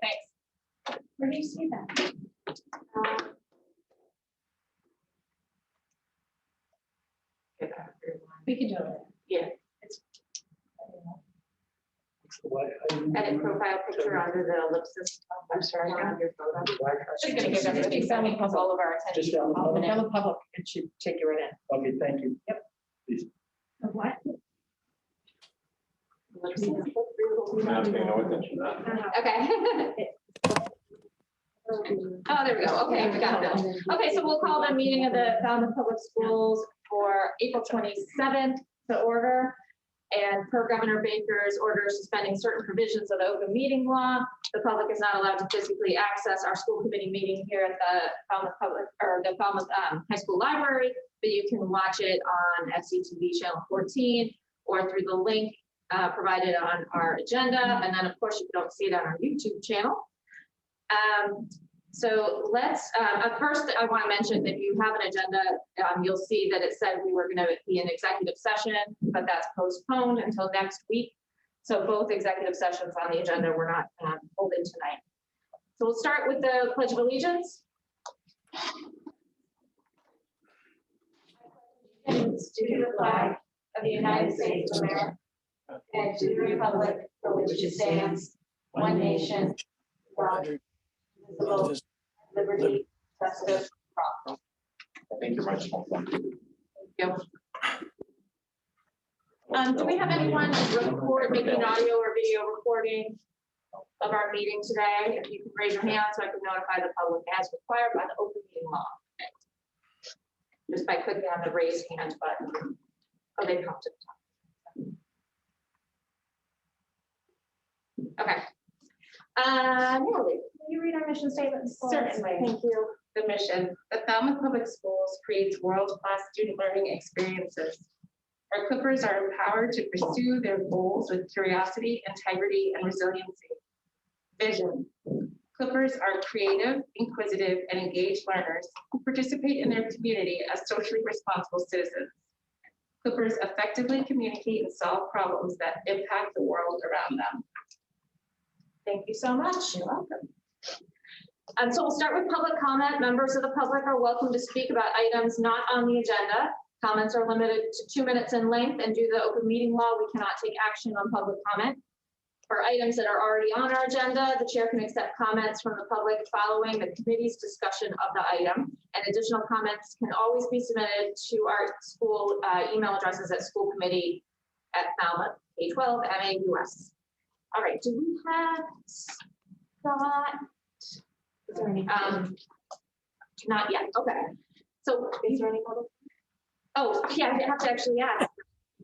Thanks. Where do you see that? We can do it. Yeah. Edit profile picture under the ellipsis. I'm sorry, on your photo. She's going to give everybody family plus all of our attention. Just down the public. Down the public, it should take you right in. Okay, thank you. Yep. Please. Of what? Okay. Oh, there we go. Okay, we got it. Okay, so we'll call the meeting of the Falmouth Public Schools for April 27th to order. And per Governor Baker's order suspending certain provisions of the open meeting law, the public is not allowed to physically access our school committee meeting here at the Falmouth Public or the Falmouth High School Library, but you can watch it on FCTV channel 14 or through the link provided on our agenda. And then of course you can see it on our YouTube channel. So let's, first I want to mention that if you have an agenda, you'll see that it said we were going to be in executive session, but that's postponed until next week. So both executive sessions on the agenda were not holding tonight. So we'll start with the Pledge of Allegiance. To the flag of the United States of America and to the republic for which it stands, one nation, God, indivisible, liberty, justice, property. Thank you very much. Thank you. Do we have anyone making audio or video recording of our meeting today? If you can raise your hand so I can notify the public as required by the open meeting law. Just by clicking on the raise hand button. Oh, they come to the top. Okay. Natalie, will you read our mission statement? Certainly. Thank you. The mission, the Falmouth Public Schools creates world-class student learning experiences. Our Clippers are empowered to pursue their goals with curiosity, integrity, and resiliency. Vision. Clippers are creative, inquisitive, and engaged learners who participate in their community as socially responsible citizens. Clippers effectively communicate and solve problems that impact the world around them. Thank you so much. You're welcome. So we'll start with public comment. Members of the public are welcome to speak about items not on the agenda. Comments are limited to 2 minutes in length, and due to the open meeting law, we cannot take action on public comment. For items that are already on our agenda, the chair can accept comments from the public following the committee's discussion of the item, and additional comments can always be submitted to our school email addresses at schoolcommittee@Falmouth K12 MAUS. All right, do we have Scott? Is there any? Not yet. Okay. So is there any public? Oh, yeah, I have to actually ask.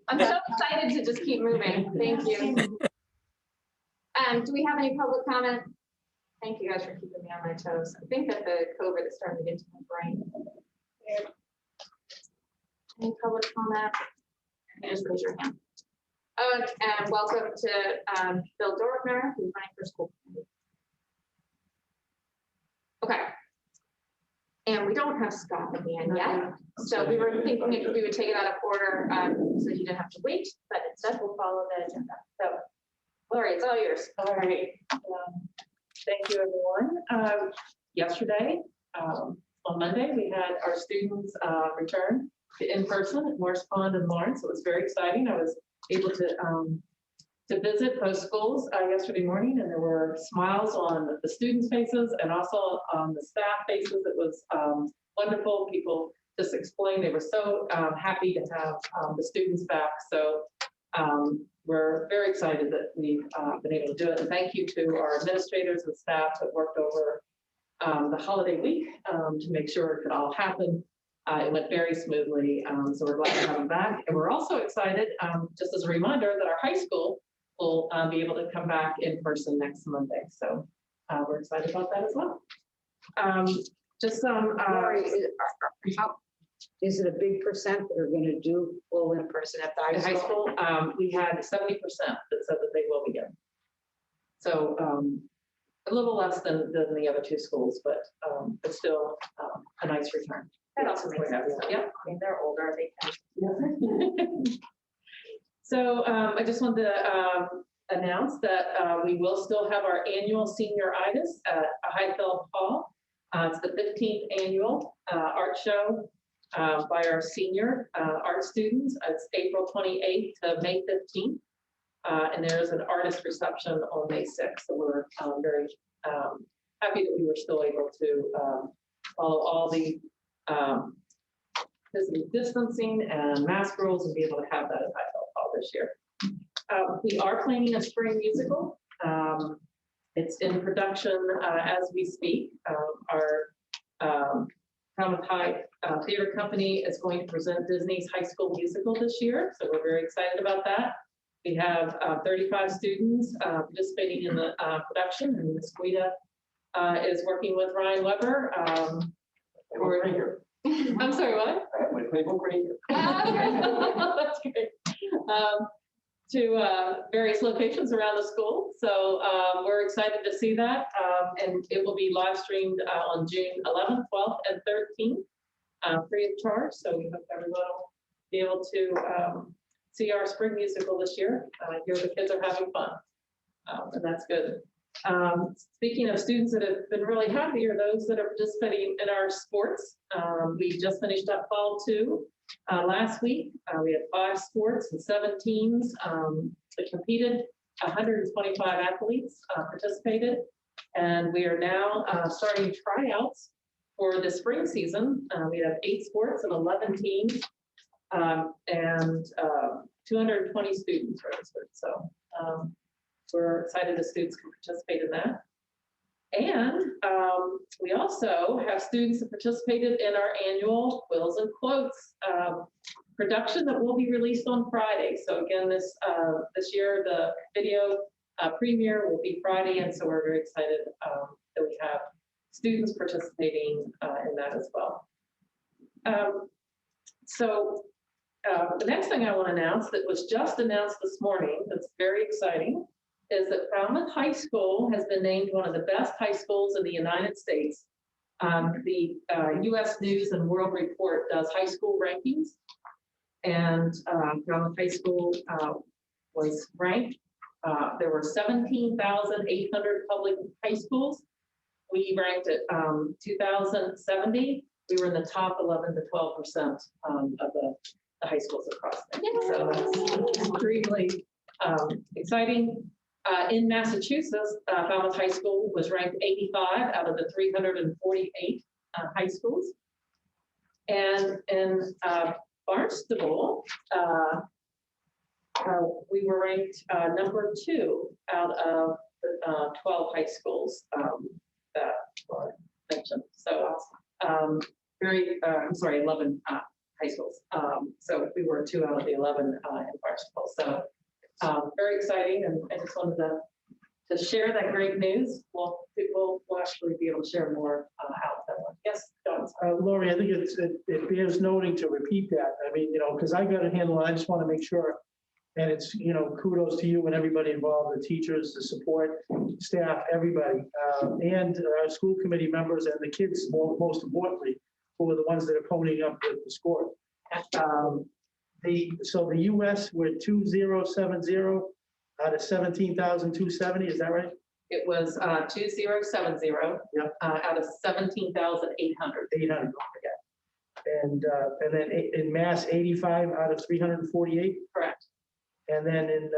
I'm so excited to just keep moving. Thank you. Do we have any public comment? Thank you guys for keeping me on my toes. I think that the COVID is starting to get to my brain. Any public comment? You just raise your hand. Oh, and welcome to Bill Dorfner, who's running for school committee. Okay. And we don't have Scott at the end yet. So we were thinking if we would take it out of order so that you didn't have to wait, but instead we'll follow the agenda. So, Lori, it's all yours. All right. Thank you, everyone. Yesterday, on Monday, we had our students return to in-person at Morris Pond and Lawrence. It was very exciting. I was able to visit those schools yesterday morning, and there were smiles on the students' faces and also on the staff faces. It was wonderful. People just explained they were so happy to have the students back. So we're very excited that we've been able to do it. And thank you to our administrators and staff that worked over the holiday week to make sure it could all happen. It went very smoothly, so we're glad to have them back. And we're also excited, just as a reminder, that our high school will be able to come back in person next Monday. So we're excited about that as well. Just some. Is it a big percent that are going to do full in person at the high school? We had 70% that said that they will begin. So a little less than the other two schools, but still a nice return. That also makes sense. Yeah, I mean, they're older. They can. So I just wanted to announce that we will still have our annual senioritis at Highfield Hall. It's the 15th annual art show by our senior art students. It's April 28th to May 15th. And there's an artist reception on May 6th. So we're very happy that we were still able to follow all the physical distancing and mask rules and be able to have that at Highfield Hall this year. We are planning a spring musical. It's in production as we speak. Our Falmouth High Theater Company is going to present Disney's High School Musical this year, so we're very excited about that. We have 35 students participating in the production, and Ms. Guida is working with Ryan Weber. I'm sorry, what? My playbook right here. That's great. To various locations around the school. So we're excited to see that. And it will be live streamed on June 11th, 12th, and 13th, free of charge. So we hope everyone will be able to see our spring musical this year. Here the kids are having fun. And that's good. Speaking of students that have been really happy are those that are participating in our sports. We just finished up fall 2 last week. We had 5 sports and 7 teams that competed. 125 athletes participated, and we are now starting tryouts for the spring season. We have 8 sports and 11 teams, and 220 students registered. So we're excited the students can participate in that. And we also have students that participated in our annual Quills and Quotes production that will be released on Friday. So again, this year, the video premiere will be Friday, and so we're very excited that we have students participating in that as well. So the next thing I want to announce that was just announced this morning, that's very exciting, is that Falmouth High School has been named one of the best high schools in the United States. The U.S. News and World Report does high school rankings, and Falmouth High School was ranked. There were 17,800 public high schools. We ranked at 2,070. We were in the top 11 to 12% of the high schools across there. So that's extremely exciting. In Massachusetts, Falmouth High School was ranked 85 out of the 348 high schools. And in Barnstable, we were ranked number 2 out of the 12 high schools that were mentioned. So I'm sorry, 11 high schools. So we were 2 out of the 11 in Barnstable. So very exciting, and I just wanted to share that great news. We'll actually be able to share more out that one. Yes, John. Lori, I think it bears noting to repeat that. I mean, because I got a handle, I just want to make sure, and it's, kudos to you and everybody involved, the teachers, the support staff, everybody, and our school committee members and the kids, most importantly, who are the ones that are ponying up the score. So the U.S. were 2,070 out of 17,270. Is that right? It was 2070 out of 17,800. 800. And then in Mass, 85 out of 348. Correct. And then in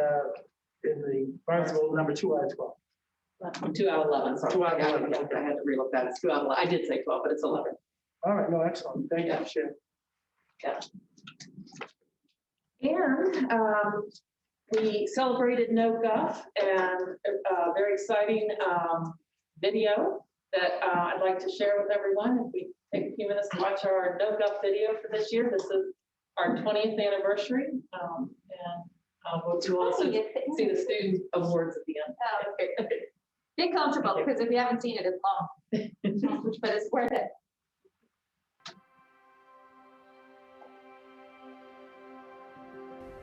the Barnstable, number 2 out of 12. 2 out of 11. Sorry. 2 out of 11. I had to relook that. It's 2 out of 11. I did say 12, but it's 11. All right. No, excellent. Thank you for sharing. Yeah. And we celebrated No Guff, and a very exciting video that I'd like to share with everyone. If we take a few minutes to watch our No Guff video for this year, this is our 20th anniversary, and we'll also see the student awards at the end. Get comfortable, because if you haven't seen it, it's long, but it's worth it.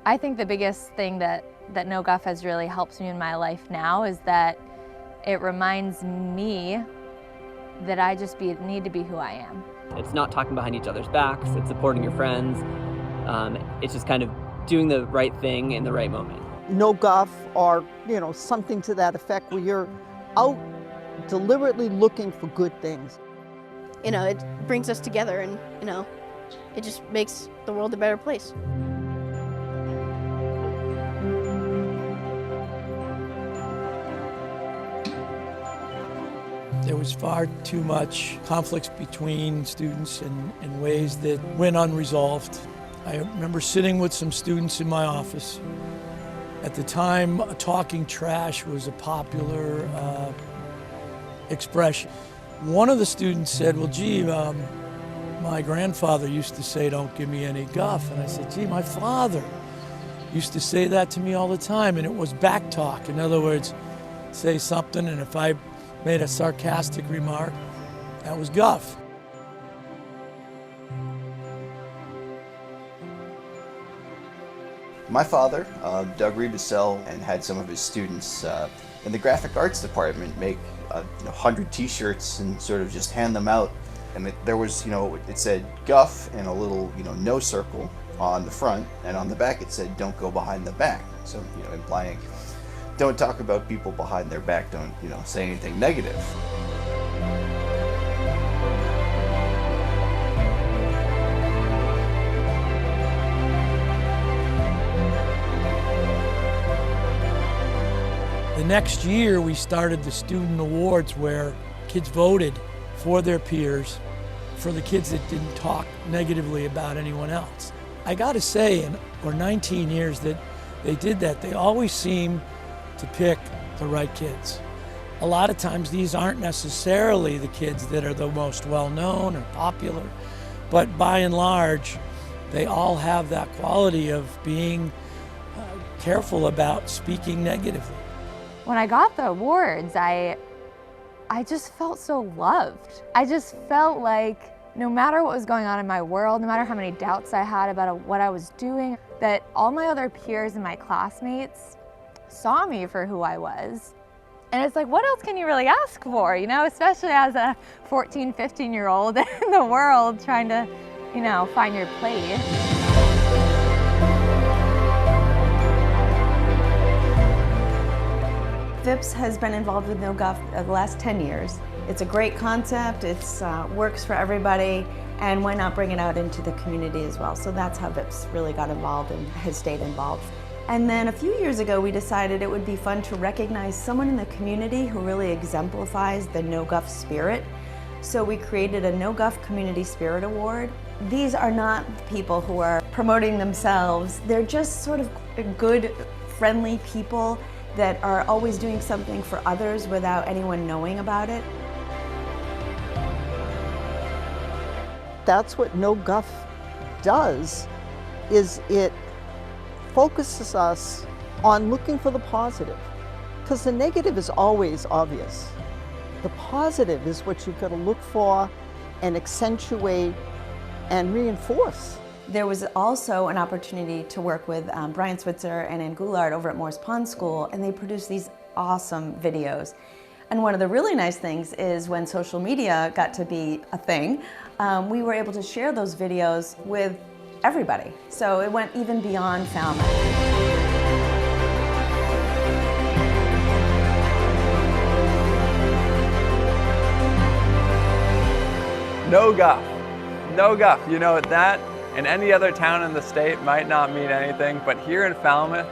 I think the biggest thing that No Guff has really helped me in my life now is that it reminds me that I just need to be who I am. It's not talking behind each other's backs, it's supporting your friends. It's just kind of doing the right thing in the right moment. no guff or, something to that effect where you're out deliberately looking for good things. It brings us together and, it just makes the world a better place. There was far too much conflicts between students in ways that went unresolved. I remember sitting with some students in my office. At the time, talking trash was a popular expression. One of the students said, well, gee, my grandfather used to say, don't give me any guff. And I said, gee, my father used to say that to me all the time. And it was back talk. In other words, say something, and if I made a sarcastic remark, that was guff. My father, Doug Rebusel, and had some of his students in the graphic arts department make 100 t-shirts and sort of just hand them out. And there was, it said guff and a little, no circle on the front, and on the back it said don't go behind the back. So, implying don't talk about people behind their back, don't, say anything negative. The next year, we started the student awards where kids voted for their peers, for the kids that didn't talk negatively about anyone else. I gotta say, for 19 years that they did that, they always seemed to pick the right kids. A lot of times these aren't necessarily the kids that are the most well-known or popular, but by and large, they all have that quality of being careful about speaking negatively. When I got the awards, I just felt so loved. I just felt like no matter what was going on in my world, no matter how many doubts I had about what I was doing, that all my other peers and my classmates saw me for who I was. And it's like, what else can you really ask for, especially as a 14, 15-year-old in the world trying to, find your place. VIPS has been involved with No Guff the last 10 years. It's a great concept, it works for everybody, and why not bring it out into the community as well? So that's how VIPS really got involved and has stayed involved. And then a few years ago, we decided it would be fun to recognize someone in the community who really exemplifies the No Guff spirit. So we created a No Guff Community Spirit Award. These are not people who are promoting themselves. They're just sort of good, friendly people that are always doing something for others without anyone knowing about it. That's what No Guff does, is it focuses us on looking for the positive. Because the negative is always obvious. The positive is what you've got to look for and accentuate and reinforce. There was also an opportunity to work with Brian Switzer and Ann Goulart over at Morse Pond School, and they produced these awesome videos. And one of the really nice things is when social media got to be a thing, we were able to share those videos with everybody. So it went even beyond Falmouth. No guff. No guff. That in any other town in the state might not mean anything, but here in Falmouth,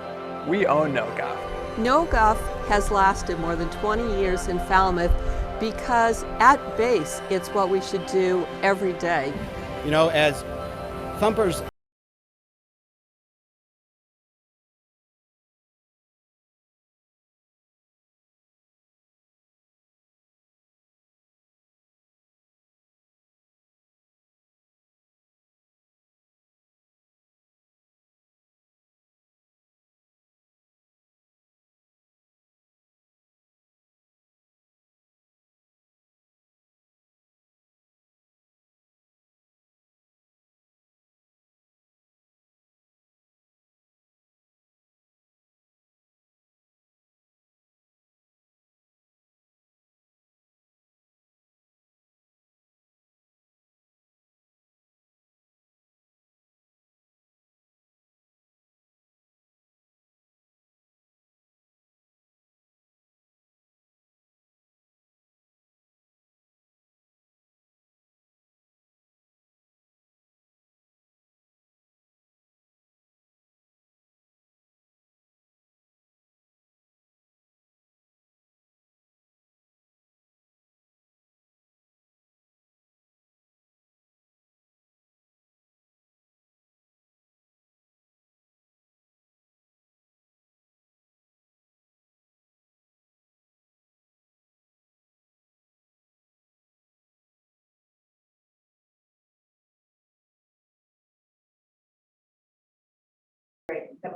we own no guff. No guff has lasted more than 20 years in Falmouth because at base, it's what we should do every day. As thumpers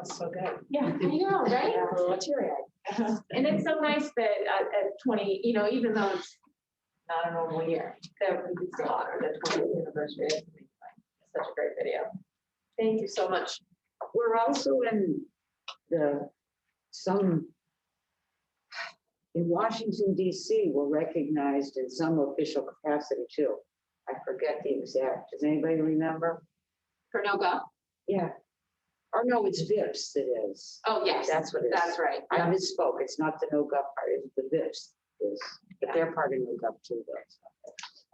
was so good. Yeah, I know, right? Yeah, a little teary-eyed. And it's so nice that at 20, even though it's not a normal year, that we could still honor the 20th anniversary. It's such a great video. Thank you so much. We're also in in Washington DC, we're recognized in some official capacity too. I forget the exact, does anybody remember? For no go? Yeah. Or no, it's VIPS that is. Oh, yes. That's what it is. That's right. I misspoke, it's not the no gov part, it's the VIPS is, but they're part of no gov too though.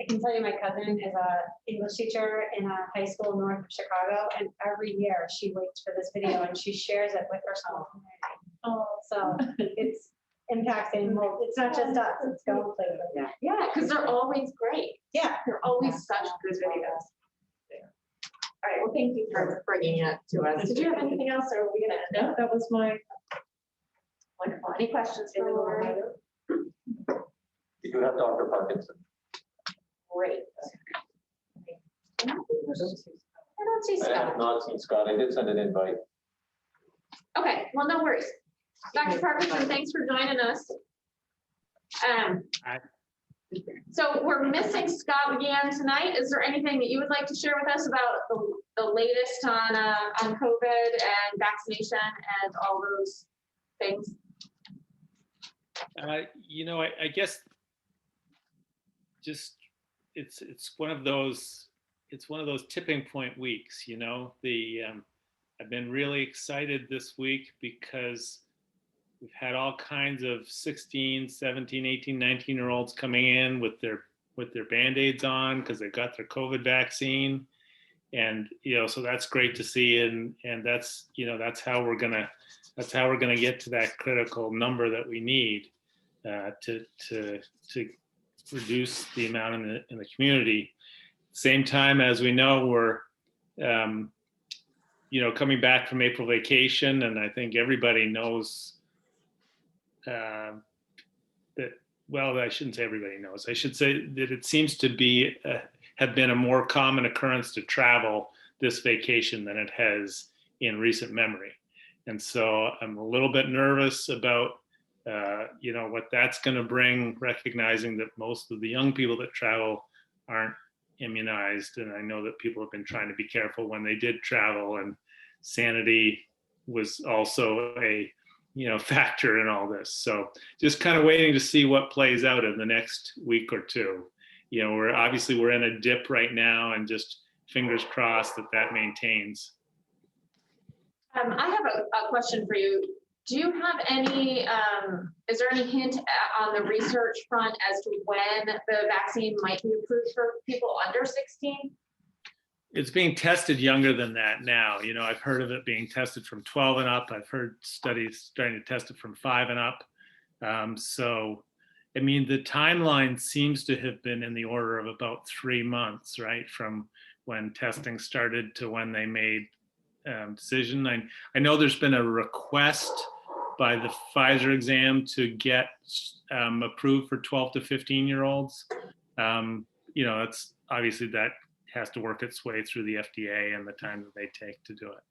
I can tell you my cousin is a English teacher in a high school north of Chicago, and every year she waits for this video and she shares it with her school community. Oh, so it's impacting. Well, it's not just us; it's going places. Yeah, because they're always great. Yeah, they're always such good videos. All right. Well, thank you for bringing it to us. Did you have anything else, or are we gonna? No, that was my. Wonderful. Any questions for Lori? You do have Dr. Parkinson. Great. I don't see I Scott. have not seen Scott. I did send an invite. Okay, well, no worries. Dr. Parkinson, thanks for joining us. So we're missing Scott again tonight. Is there anything that you would like to share with us about the latest on COVID and vaccination and all those things? I guess just it's one of those tipping point weeks. I've been really excited this week because we've had all kinds of 16, 17, 18, 19-year-olds coming in with their Band-Aids on because they got their COVID vaccine. And, so that's great to see. And that's how we're gonna get to that critical number that we need to reduce the amount in the community. Same time, as we know, we're coming back from April vacation, and I think everybody knows that, well, I shouldn't say everybody knows. I should say that it seems to have been a more common occurrence to travel this vacation than it has in recent memory. And so I'm a little bit nervous about what that's going to bring, recognizing that most of the young people that travel aren't immunized. And I know that people have been trying to be careful when they did travel, and sanity was also a factor in all this. So just kind of waiting to see what plays out in the next week or two. We're in a dip right now, and just fingers crossed that maintains. I have a question for you. Do you have any, is there any hint on the research front as to when the vaccine might be approved for people under 16? It's being tested younger than that now. I've heard of it being tested from 12 and up. I've heard studies starting to test it from 5 and up. The timeline seems to have been in the order of about 3 months, right? From when testing started to when they made decision. I know there's been a request by the Pfizer exam to get approved for 12 to 15-year-olds. It's obviously that has to work its way through the FDA and the time that they take to do it.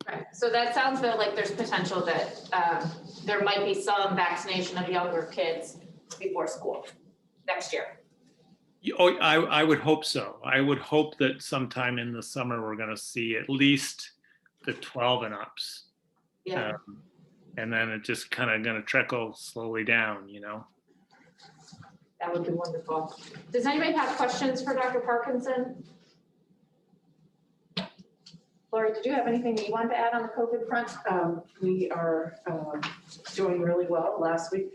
Right. So that sounds though like there's potential that there might be some vaccination of younger kids before school next year. Oh, I would hope so. I would hope that sometime in the summer we're going to see at least the 12 and ups. Yeah. And then it just kind of going to trickle slowly down, That would be wonderful. Does anybody have questions for Dr. Parkinson? Lori, did you have anything that you wanted to add on the COVID front? We are doing really well. Last week,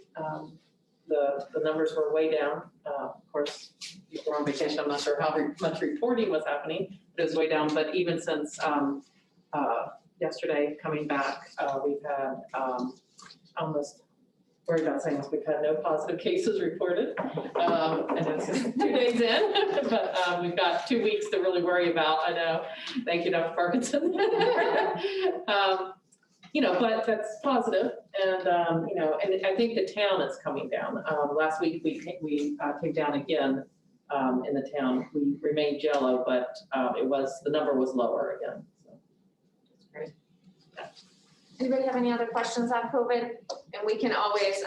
the numbers were way down. Of course, people were on vacation. I'm not sure how much reporting was happening, but it was way down. But even since yesterday coming back, we've had almost, worried about saying this, we've had no positive cases reported. And it's just 2 days in, but we've got 2 weeks to really worry about. I know. Thank you, Dr. Parkinson. But that's positive. And, and I think the town is coming down. Last week we came down again in the town. We remained yellow, but the number was lower again. So that's great. Yeah. Anybody have any other questions on COVID? And we can always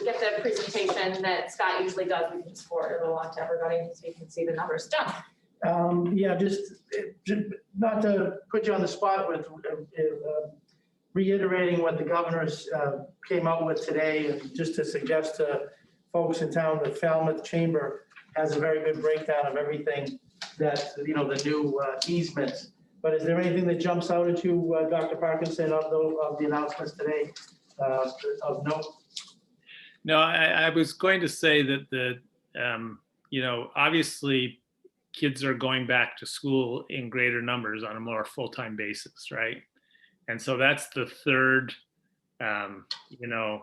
get the presentation that Scott usually does. We can just forward it along to everybody so you can see the numbers. Done. Yeah, just not to put you on the spot with reiterating what the governors came out with today, and just to suggest to folks in town that Falmouth Chamber has a very good breakdown of everything that, the new easements. But is there anything that jumps out at you, Dr. Parkinson, of the announcements today of note? No, I was going to say that obviously kids are going back to school in greater numbers on a more full-time basis, right? And so that's the third, the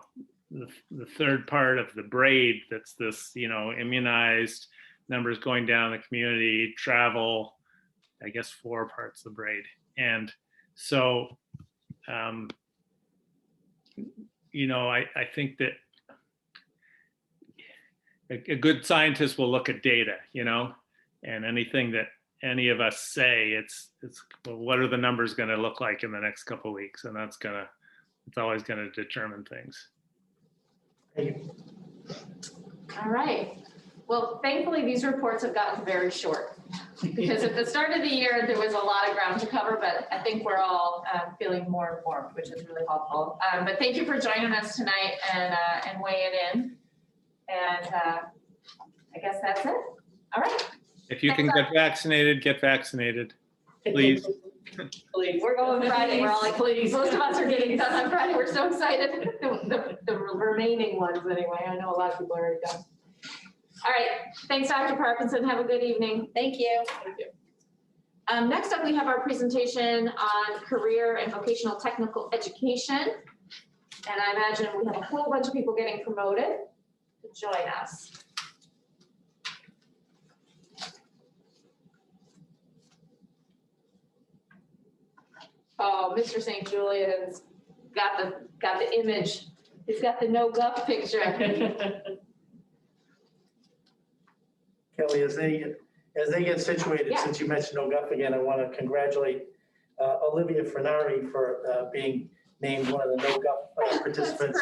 third part of the braid. That's this, immunized, numbers going down in the community, travel, I guess 4 parts of the braid. And so, I think that a good scientist will look at data, and anything that any of us say, it's well, what are the numbers going to look like in the next couple of weeks? And it's always going to determine things. All right. Well, thankfully, these reports have gotten very short because at the start of the year, there was a lot of ground to cover, but I think we're all feeling more informed, which is really helpful. But thank you for joining us tonight and weighing in. And I guess that's it. All right. If you can get vaccinated, please. Please. We're going Friday. We're all like, please. Most of us are getting done on Friday. We're so excited. The remaining ones, anyway. I know a lot of people are already done. All right. Thanks, Dr. Parkinson. Have a good evening. Thank you. Thank you. Next up, we have our presentation on career and vocational technical education. And I imagine we have a whole bunch of people getting promoted to join us. Oh, Mr. St. Julian's got the image. He's got the no guff picture. Kelly, as they get situated, since you mentioned no guff again, I want to congratulate Olivia Frenari for being named one of the no guff participants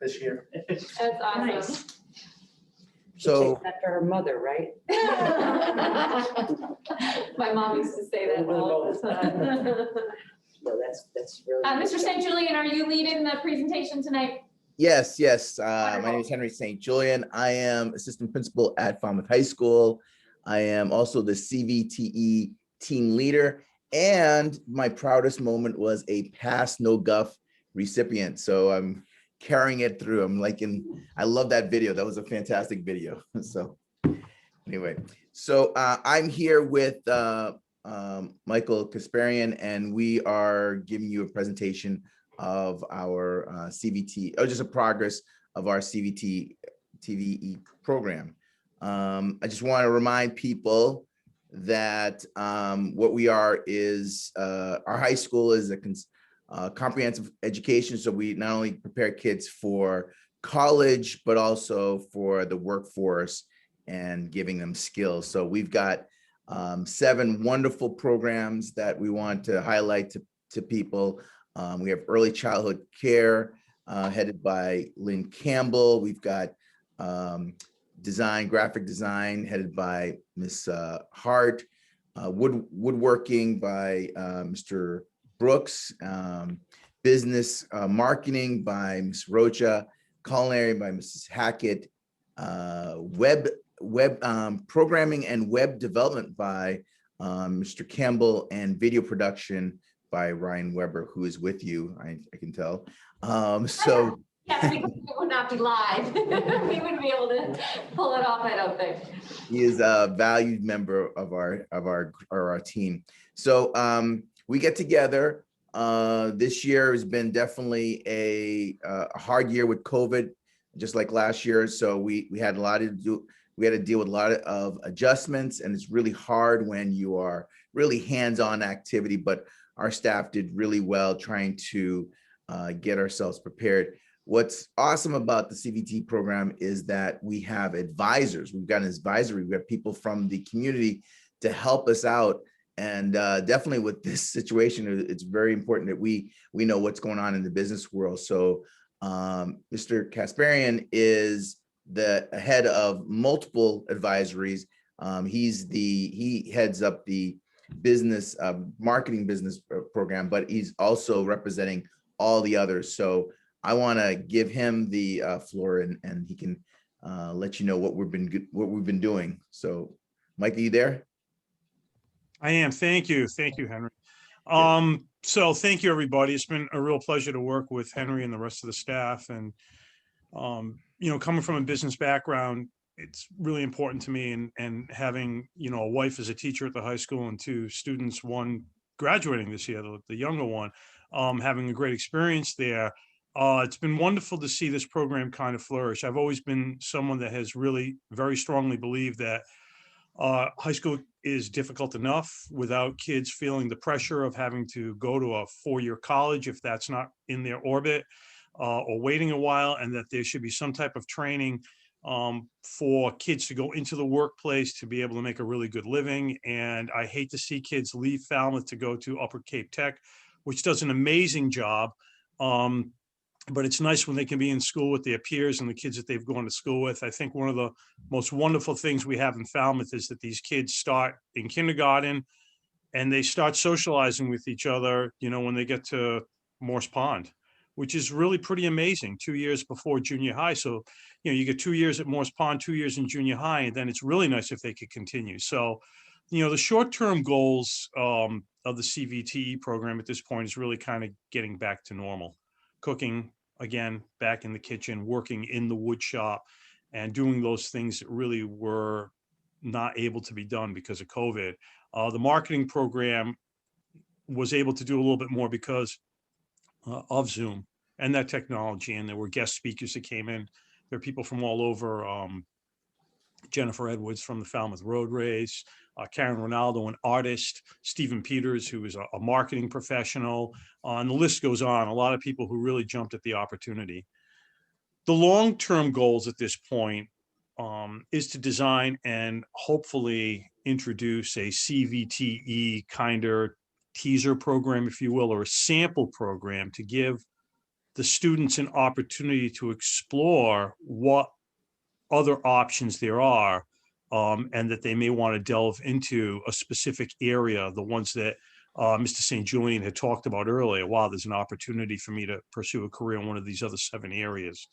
this year. That's awesome. Nice. So after her mother, right? My mom used to say that all the time. No, that's really. Mr. St. Julian, are you leading the presentation tonight? Yes. My name is Henry St. Julian. I am assistant principal at Falmouth High School. I am also the CVTE team leader, and my proudest moment was a past no guff recipient. So I'm carrying it through. I love that video. That was a fantastic video. So anyway, I'm here with Michael Kasparian, and we are giving you a presentation of our CVT, or just a progress of our CVT TVE program. I just want to remind people that what we are is our high school is a comprehensive education. So we not only prepare kids for college, but also for the workforce and giving them skills. So we've got 7 wonderful programs that we want to highlight to people. We have early childhood care headed by Lynn Campbell. We've got graphic design headed by Miss Hart, woodworking by Mr. Brooks, business marketing by Ms. Rocha, culinary by Mrs. Hackett, web programming and web development by Mr. Campbell, and video production by Ryan Weber, who is with you, I can tell. Yes, because it would not be live. We wouldn't be able to pull it off, I don't think. He is a valued member of our team. So we get together. This year has been definitely a hard year with COVID, just like last year. So we had a lot to do. We had to deal with a lot of adjustments, and it's really hard when you are really hands-on activity, but our staff did really well trying to get ourselves prepared. What's awesome about the CVT program is that we have advisors. We've got an advisory. We have people from the community to help us out And definitely with this situation, it's very important that we know what's going on in the business world. So Mr. Kasparian is the head of multiple advisories. He heads up the business marketing business program, but he's also representing all the others. So I want to give him the floor, and he can let you know what we've been doing. So Mike, are you there? I am. Thank you, Henry. So thank you, everybody. It's been a real pleasure to work with Henry and the rest of the staff. And coming from a business background, it's really important to me. And having a wife as a teacher at the high school and 2 students, one graduating this year, the younger one, having a great experience there. It's been wonderful to see this program kind of flourish. I've always been someone that has really very strongly believed that high school is difficult enough without kids feeling the pressure of having to go to a 4-year college if that's not in their orbit, or waiting a while, and that there should be some type of training for kids to go into the workplace to be able to make a really good living. And I hate to see kids leave Falmouth to go to Upper Cape Tech, which does an amazing job. But it's nice when they can be in school with their peers and the kids that they've gone to school with. I think one of the most wonderful things we have in Falmouth is that these kids start in kindergarten and they start socializing with each other, when they get to Morse Pond, which is really pretty amazing, 2 years before junior high. So, you get 2 years at Morse Pond, 2 years in junior high, and then it's really nice if they could continue. So, the short-term goals of the CVTE program at this point is really kind of getting back to normal. Cooking, again, back in the kitchen, working in the wood shop, and doing those things that really were not able to be done because of COVID. The marketing program was able to do a little bit more because of Zoom and that technology, and there were guest speakers that came in. There are people from all over, Jennifer Edwards from the Falmouth Road Race, Karen Ronaldo, an artist, Stephen Peters, who is a marketing professional, and the list goes on. A lot of people who really jumped at the opportunity. The long-term goals at this point is to design and hopefully introduce a CVTE kind of teaser program, if you will, or a sample program to give the students an opportunity to explore what other options there are, and that they may want to delve into a specific area, the ones that Mr. St. Julian had talked about earlier. Wow, there's an opportunity for me to pursue a career in one of these other 7 areas.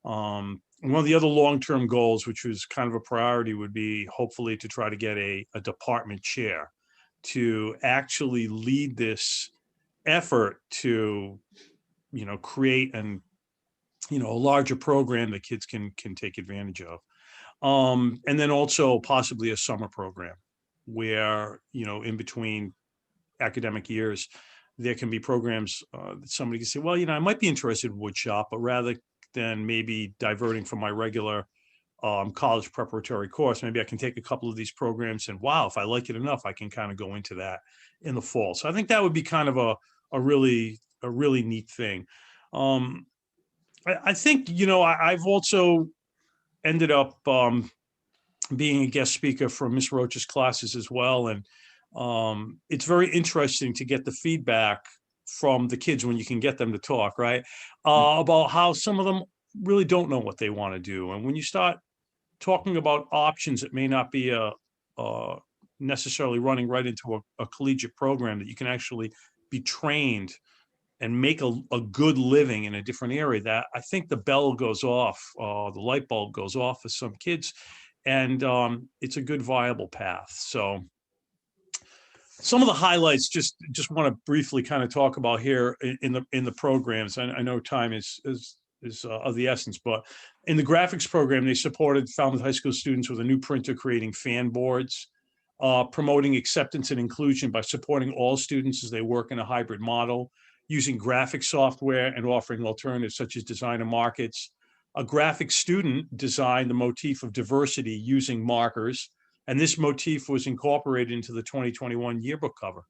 One of the other long-term goals, which was kind of a priority, would be hopefully to try to get a department chair to actually lead this effort to, create a larger program that kids can take advantage of. And then also possibly a summer program where, in between academic years, there can be programs that somebody can say, well, I might be interested in wood shop, but rather than maybe diverting from my regular college preparatory course, maybe I can take a couple of these programs and wow, if I like it enough, I can kind of go into that in the fall. So I think that would be kind of a really neat thing. I think, I've also ended up being a guest speaker for Miss Roach's classes as well. And it's very interesting to get the feedback from the kids when you can get them to talk, right? About how some of them really don't know what they want to do. And when you start talking about options that may not be necessarily running right into a collegiate program, that you can actually be trained and make a good living in a different area, that I think the bell goes off, the light bulb goes off for some kids, and it's a good viable path. So some of the highlights, just want to briefly kind of talk about here in the programs. I know time is of the essence, but in the graphics program, they supported Falmouth High School students with a new printer creating fan boards, promoting acceptance and inclusion by supporting all students as they work in a hybrid model, using graphic software and offering alternatives such as Designer Markets. A graphic student designed the motif of diversity using markers, and this motif was incorporated into the 2021 yearbook cover.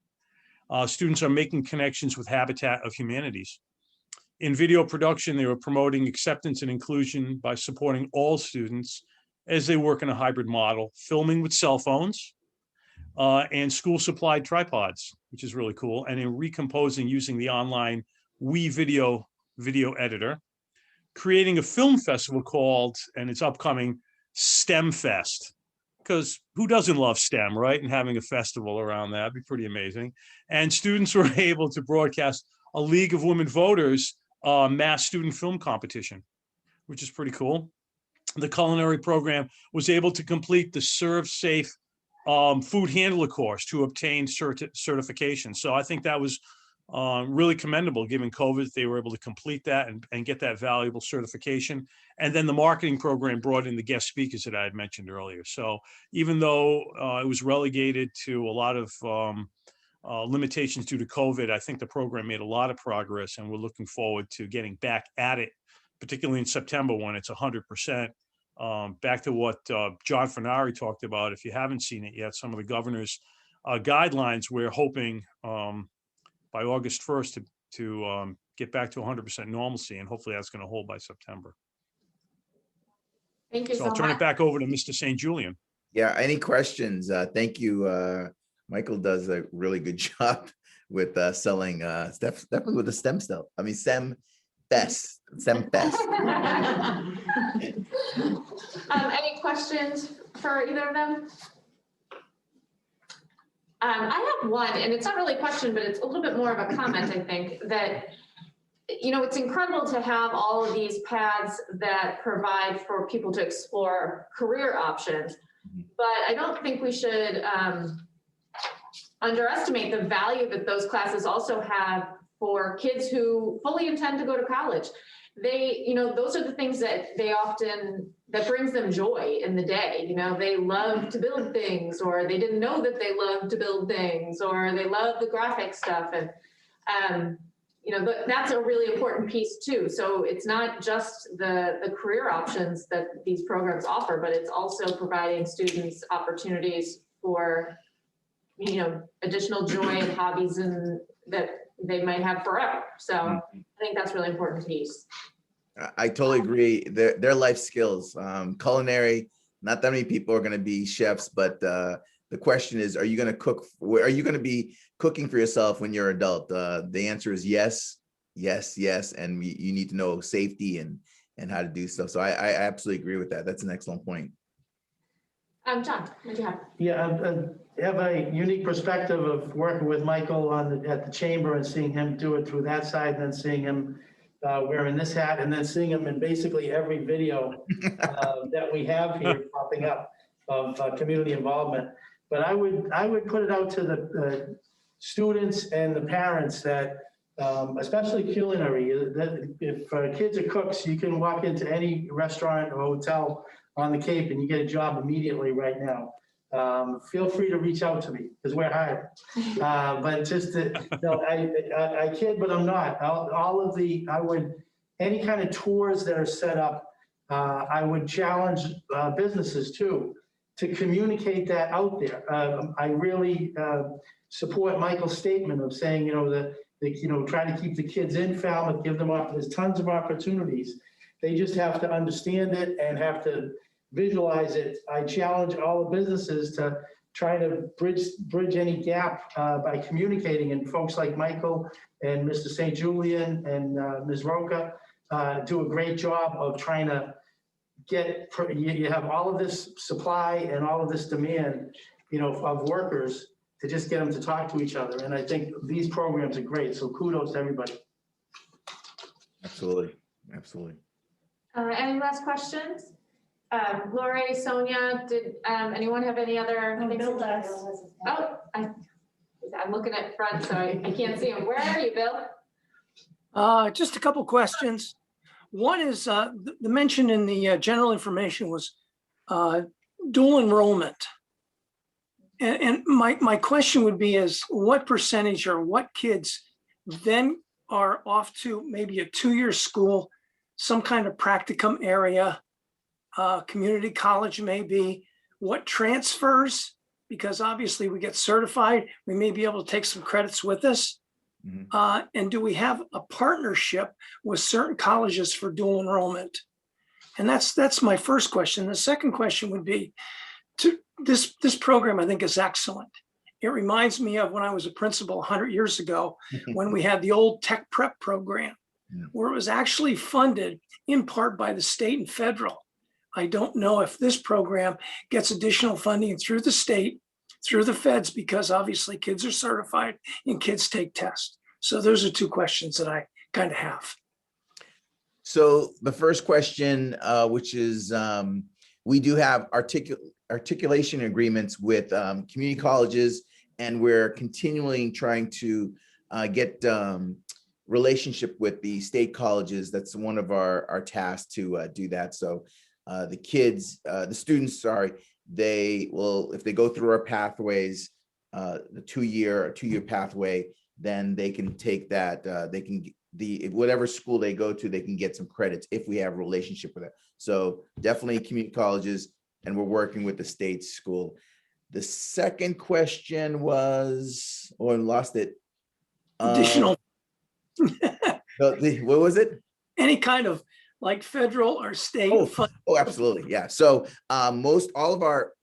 Students are making connections with Habitat of Humanities. In video production, they were promoting acceptance and inclusion by supporting all students as they work in a hybrid model, filming with cell phones, and school supplied tripods, which is really cool. And in recomposing using the online video editor, creating a film festival called, and it's upcoming, STEM Fest. Because who doesn't love STEM, right? And having a festival around that would be pretty amazing. And students were able to broadcast a League of Women Voters mass student film competition, which is pretty cool. The culinary program was able to complete the Serve Safe food handler course to obtain certification. So I think that was really commendable given COVID. They were able to complete that and get that valuable certification. And then the marketing program brought in the guest speakers that I had mentioned earlier. So even though it was relegated to a lot of limitations due to COVID, I think the program made a lot of progress, and we're looking forward to getting back at it, particularly in September when it's 100%. Back to what John Fenari talked about. If you haven't seen it yet, some of the governor's guidelines, we're hoping by August 1st to get back to 100% normalcy, and hopefully that's going to hold by September. Thank you So I'll turn it back over to Mr. St. Julian. Yeah, any questions? Thank you. Michael does a really good job with selling definitely with the STEM stuff. I mean, STEM Fest. Any questions for either of them? I have one, and it's not really a question, but it's a little bit more of a comment, I think, that, you know, it's incredible to have all of these paths that provide for people to explore career options, but I don't think we should underestimate the value that those classes also have for kids who fully intend to go to college. They, you know, those are the things that that brings them joy in the day. You know, they love to build things, or they didn't know that they loved to build things, or they love the graphic stuff. And, you know, that's a really important piece too. So it's not just the career options that these programs offer, but it's also providing students opportunities for, you know, additional joy and hobbies and that they might have forever. So I think that's really important piece. I totally agree. Their life skills, culinary, not that many people are going to be chefs, but the question is, are you going to cook? Are you going to be cooking for yourself when you're an adult? The answer is yes, yes, yes. And you need to know safety and how to do stuff. So I absolutely agree with that. That's an excellent point. John, what do you have? Yeah, I have a unique perspective of working with Michael at the chamber and seeing him do it through that side, and then seeing him wearing this hat, and then seeing him in basically every video that we have here popping up of community involvement. But I would put it out to the students and the parents that, especially culinary, that if kids are cooks, you can walk into any restaurant or hotel on the Cape and you get a job immediately right now. Feel free to reach out to me because we're hired. But just to, no, I kid, but I'm not. Any kind of tours that are set up, I would challenge businesses too to communicate that out there. I really support Michael's statement of saying, you know, try to keep the kids in Falmouth, give them there's tons of opportunities. They just have to understand it and have to visualize it. I challenge all the businesses to try to bridge any gap by communicating, and folks like Michael and Mr. St. Julian and Ms. Roca do a great job of trying to get, you have all of this supply and all of this demand, you know, of workers to just get them to talk to each other. And I think these programs are great. So kudos to everybody. Absolutely. Absolutely. Any last questions? Lori, Sonia, did anyone have any other things? Bill does. Oh, I'm looking at front, so I can't see him. Where are you, Bill? Just a couple questions. One is the mention in the general information was dual enrollment. And my question would be is what percentage or what kids then are off to maybe a 2-year school, some kind of practicum area, community college maybe, what transfers, because obviously we get certified, we may be able to take some credits with us. And do we have a partnership with certain colleges for dual enrollment? And that's my first question. The second question would be, this program I think is excellent. It reminds me of when I was a principal 100 years ago, when we had the old tech prep program, where it was actually funded in part by the state and federal. I don't know if this program gets additional funding through the state, through the feds, because obviously kids are certified and kids take tests. So those are two questions that I kind of have. So the first question, which is, we do have articulation agreements with community colleges, and we're continually trying to get relationship with the state colleges. That's one of our tasks to do that. So the students, sorry, they will, if they go through our pathways, the two-year pathway, then they can take that, they can whatever school they go to, they can get some credits if we have a relationship with it. So definitely community colleges, and we're working with the state school. The second question was, oh, I lost it. Additional. What was it? Any kind of like federal or state. Oh, absolutely. Yeah. So all of our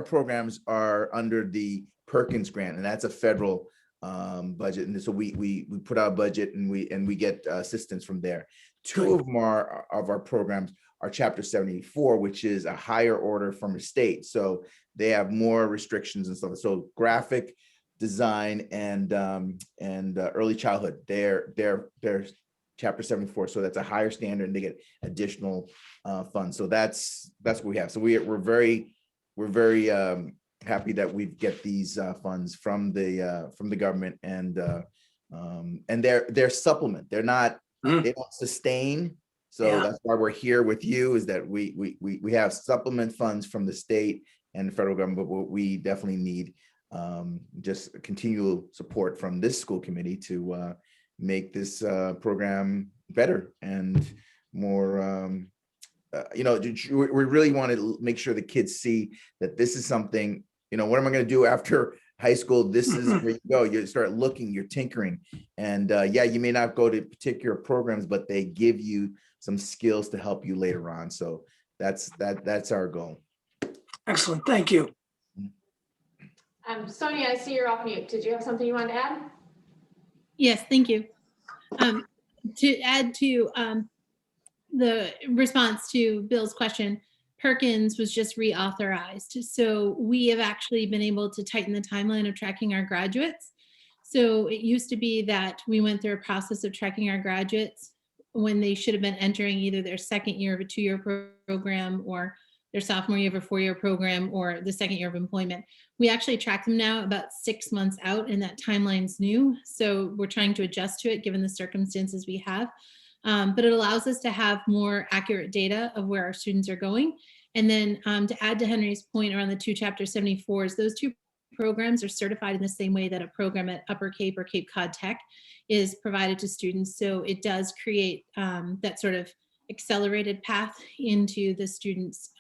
programs are under the Perkins grant, and that's a federal budget. And so we put out a budget, and we get assistance from there. Two of our programs are Chapter 74, which is a higher order from the state. So they have more restrictions and stuff. So graphic design and early childhood, they're Chapter 74. So that's a higher standard, and they get additional funds. So that's what we have. So we're very happy that we get these funds from the government, and they're supplement. They're not, they don't sustain. So that's why we're here with you, is that we have supplement funds from the state and the federal government, but we definitely need just continual support from this school committee to make this program better and more. We really want to make sure the kids see that this is something, what am I going to do after high school? This is where you go. You start looking, you're tinkering. And you may not go to particular programs, but they give you some skills to help you later on. So that's our goal. Excellent. Thank you. Sonia, I see you're off mute. Did you have something you wanted to add? Yes, thank you. To add to the response to Bill's question, Perkins was just reauthorized. So we have actually been able to tighten the timeline of tracking our graduates. So it used to be that we went through a process of tracking our graduates when they should have been entering either their second year of a 2-year program, or their sophomore year of a 4-year program, or the second year of employment. We actually track them now about 6 months out, and that timeline's new. So we're trying to adjust to it given the circumstances we have. But it allows us to have more accurate data of where our students are going. And then to add to Henry's point around the 2 Chapter 74s, those 2 programs are certified in the same way that a program at Upper Cape or Cape Cod Tech is provided to students. So it does create that sort of accelerated path into the students'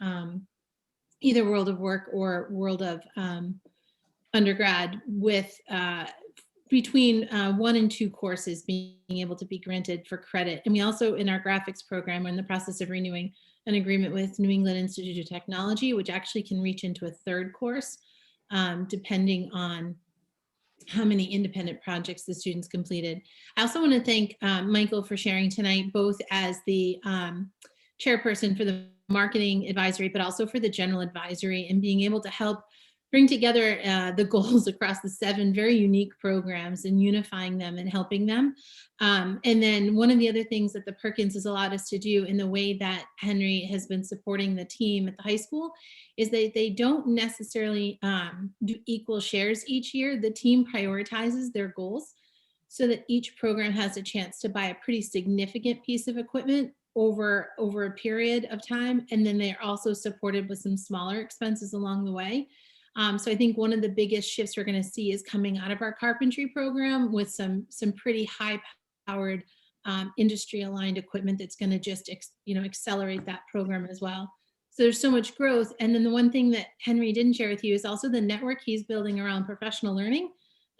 either world of work or world of undergrad, with between 1 and 2 courses being able to be granted for credit. And we also, in our graphics program, we're in the process of renewing an agreement with New England Institute of Technology, which actually can reach into a 3rd course, depending on how many independent projects the students completed. I also want to thank Michael for sharing tonight, both as the chairperson for the marketing advisory, but also for the general advisory, and being able to help bring together the goals across the 7 very unique programs and unifying them and helping them. And then one of the other things that the Perkins has allowed us to do, in the way that Henry has been supporting the team at the high school, is that they don't necessarily do equal shares each year. The team prioritizes their goals so that each program has a chance to buy a pretty significant piece of equipment over a period of time. And then they're also supported with some smaller expenses along the way. So I think one of the biggest shifts we're going to see is coming out of our carpentry program with some pretty high-powered industry-aligned equipment that's going to just accelerate that program as well. So there's so much growth. And then the one thing that Henry didn't share with you is also the network he's building around professional learning.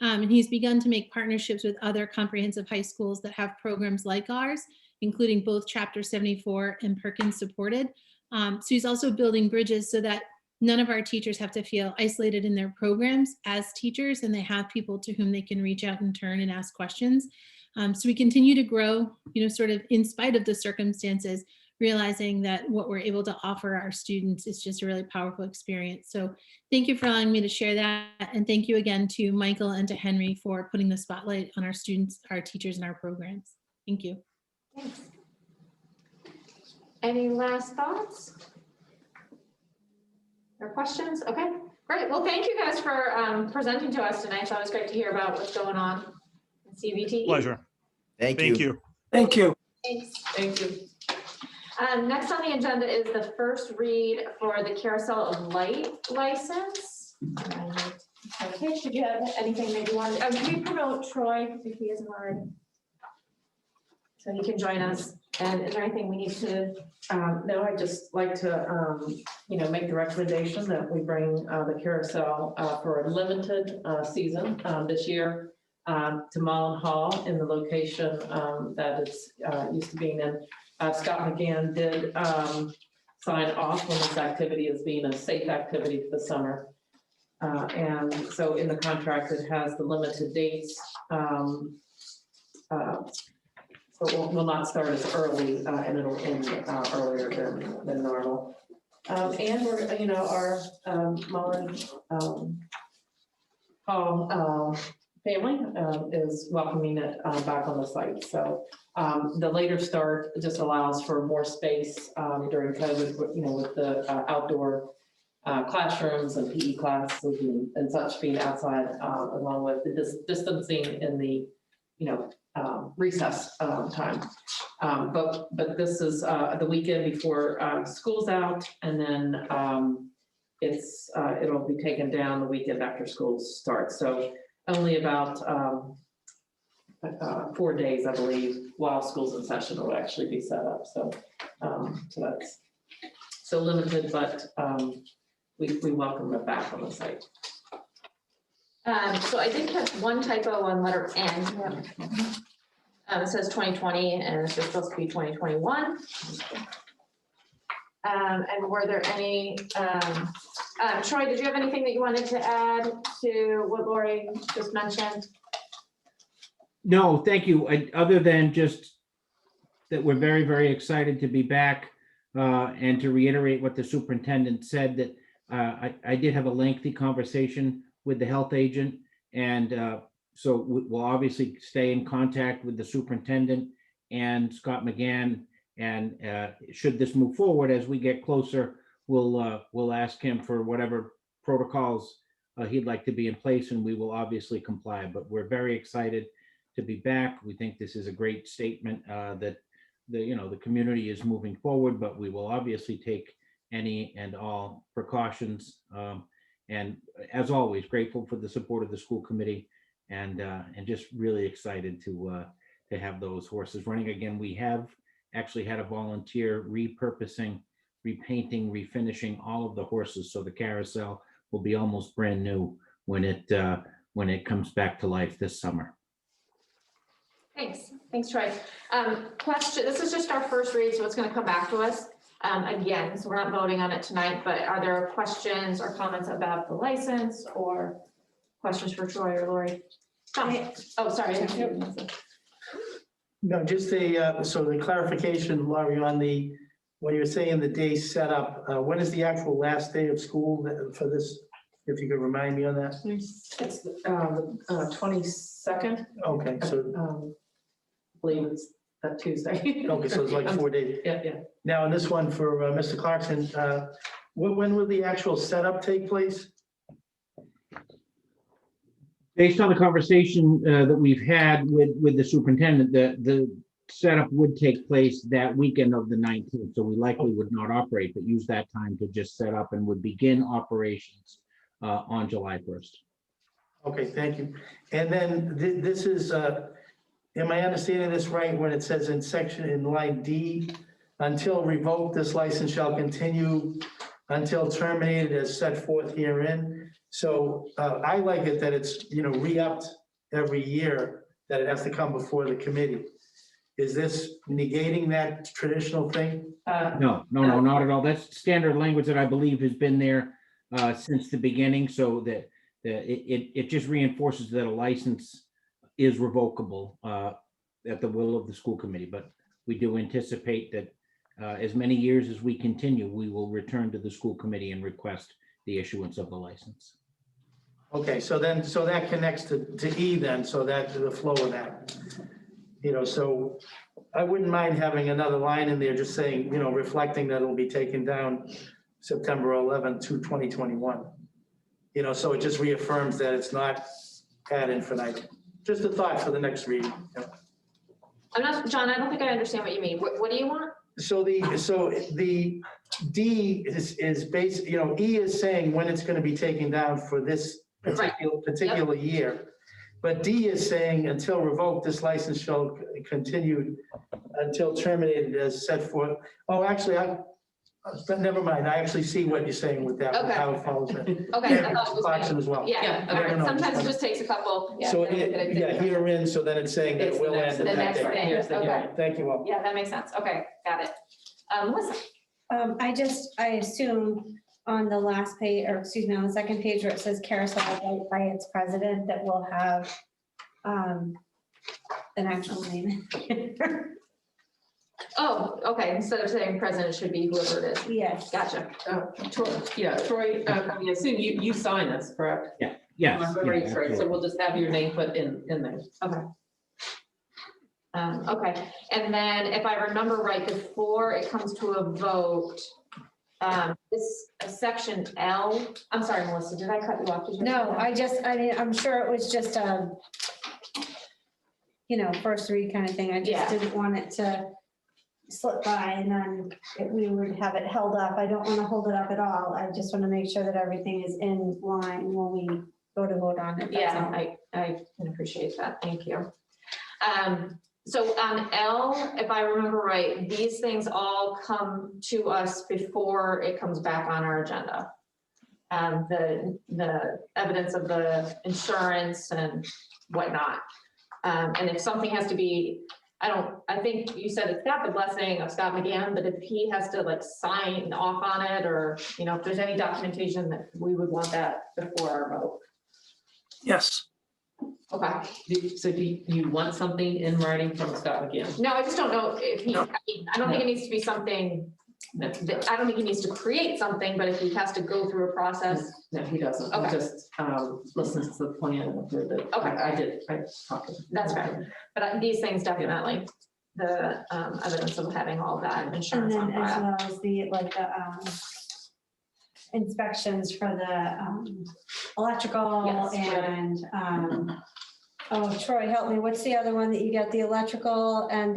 And he's begun to make partnerships with other comprehensive high schools that have programs like ours, including both Chapter 74 and Perkins supported. So he's also building bridges so that none of our teachers have to feel isolated in their programs as teachers, and they have people to whom they can reach out and turn and ask questions. So we continue to grow, sort of in spite of the circumstances, realizing that what we're able to offer our students is just a really powerful experience. So thank you for allowing me to share that. And thank you again to Michael and to Henry for putting the spotlight on our students, our teachers, and our programs. Thank you. Thanks. Any last thoughts? Or questions? Okay, great. Well, thank you guys for presenting to us tonight. It's always great to hear about what's going on in CVT. Pleasure. Thank you. Thank you. Thanks. Thank you. Next on the agenda is the first read for the Carousel of Light license. Okay, should you have anything that you want? Can we promote Troy if he isn't already? So he can join us. And is there anything we need to? No, I'd just like to, make the recommendation that we bring the carousel for a limited season this year to Mullen Hall in the location that it's used to being in. Scott McGann did sign off on this activity as being a safe activity for the summer. And so in the contract, it has the limited dates. So it will not start as early and it'll end earlier than normal. And we're, our Mullen Hall family is welcoming it back on the site. So the later start just allows for more space during COVID, with the outdoor classrooms and PE classes and such being outside, along with the distancing in the, recess time. But this is the weekend before school's out, and then it'll be taken down the weekend after school starts. So only about 4 days, I believe, while school's in session will actually be set up. So so that's so limited, but we welcome it back on the site. So I did catch one typo on letter N. It says 2020 and it's just supposed to be 2021. And were there any, Troy, did you have anything that you wanted to add to what Lori just mentioned? No, thank you. Other than just that we're very, very excited to be back and to reiterate what the superintendent said, that I did have a lengthy conversation with the health agent, and so we'll obviously stay in contact with the superintendent and Scott McGann, and should this move forward as we get closer, we'll ask him for whatever protocols he'd like to be in place, and we will obviously comply. But we're very excited to be back. We think this is a great statement that the community is moving forward, but we will obviously take any and all precautions. And as always, grateful for the support of the school committee, and just really excited to have those horses running again. We have actually had a volunteer repurposing, repainting, refinishing all of the horses, so the carousel will be almost brand new when it comes back to life this summer. Thanks, Troy. Question, this is just our first read, so it's going to come back to us again, so we're not voting on it tonight, but are there questions or comments about the license or questions for Troy or Lori? Oh, sorry. No, just so the clarification, Laurie, on when you're saying the day set up, when is the actual last day of school for this? If you could remind me on that. It's the 22nd. Okay, so I believe it's that Tuesday. Okay, so it's like 4 days. Yeah. Now, on this one for Mr. Clarkson, when will the actual setup take place? Based on the conversation that we've had with the superintendent, the setup would take place that weekend of the 19th. So we likely would not operate, but use that time to just set up, and would begin operations on July 1st. Okay, thank you. And then this is, am I understanding this right when it says in line D, until revoked, this license shall continue until terminated as set forth herein? So I like it that it's, re-upped every year, that it has to come before the committee. Is this negating that traditional thing? No, not at all. That's standard language that I believe has been there since the beginning, so that it just reinforces that a license is revocable at the will of the school committee. But we do anticipate that as many years as we continue, we will return to the school committee and request the issuance of the license. Okay, so that connects to E then, so that the flow of that. So I wouldn't mind having another line in there just saying, reflecting that it'll be taken down September 11th to 2021. So it just reaffirms that it's not ad infinitum. Just a thought for the next reading. I'm not, John, I don't think I understand what you mean. What do you want? So the D is based, E is saying when it's going to be taken down for this particular year. But D is saying until revoked, this license shall continue until terminated as set forth. Oh, actually, but never mind. I actually see what you're saying with that, with how it follows that. Okay. I thought it was Clarkson as well. Yeah. All right. Sometimes it just takes a couple. So herein, so then it's saying that it will end. The next thing. Okay. Thank you all. Yeah, that makes sense. Okay, got it. Melissa. I assume on the last page, or excuse me, on the second page where it says carousel by its president, that we'll have an actual name. Oh, okay. Instead of saying president, it should be whoever it is. Yes. Gotcha. Troy, I assume you sign this, correct? Yeah. Yes. Right, so we'll just have your name put in there. Okay. Okay, and then if I remember right, before it comes to a vote, this section L, I'm sorry, Melissa, did I cut you off? No, I'm sure it was just a, first read kind of thing. I just didn't want it to slip by and then we would have it held up. I don't want to hold it up at all. I just want to make sure that everything is in line when we go to vote on it. Yeah, I can appreciate that. Thank you. So on L, if I remember right, these things all come to us before it comes back on our agenda. The evidence of the insurance and whatnot. And if something has to be, I think you said it's got the blessing of Scott McGann, but if he has to sign off on it, or, if there's any documentation, that we would want that before our vote. Yes. Okay. So do you want something in writing from Scott McGann? No, I just don't know if he, I don't think it needs to be something, I don't think he needs to create something, but if he has to go through a process. No, he doesn't. Okay. He just listens to the plan and approved it. Okay. I talked to him. That's fair. But these things definitely, the evidence of having all that And insurance then on as file. well as the inspections for the electrical Yes, and Troy, help me. What's the other one that you got? The electrical and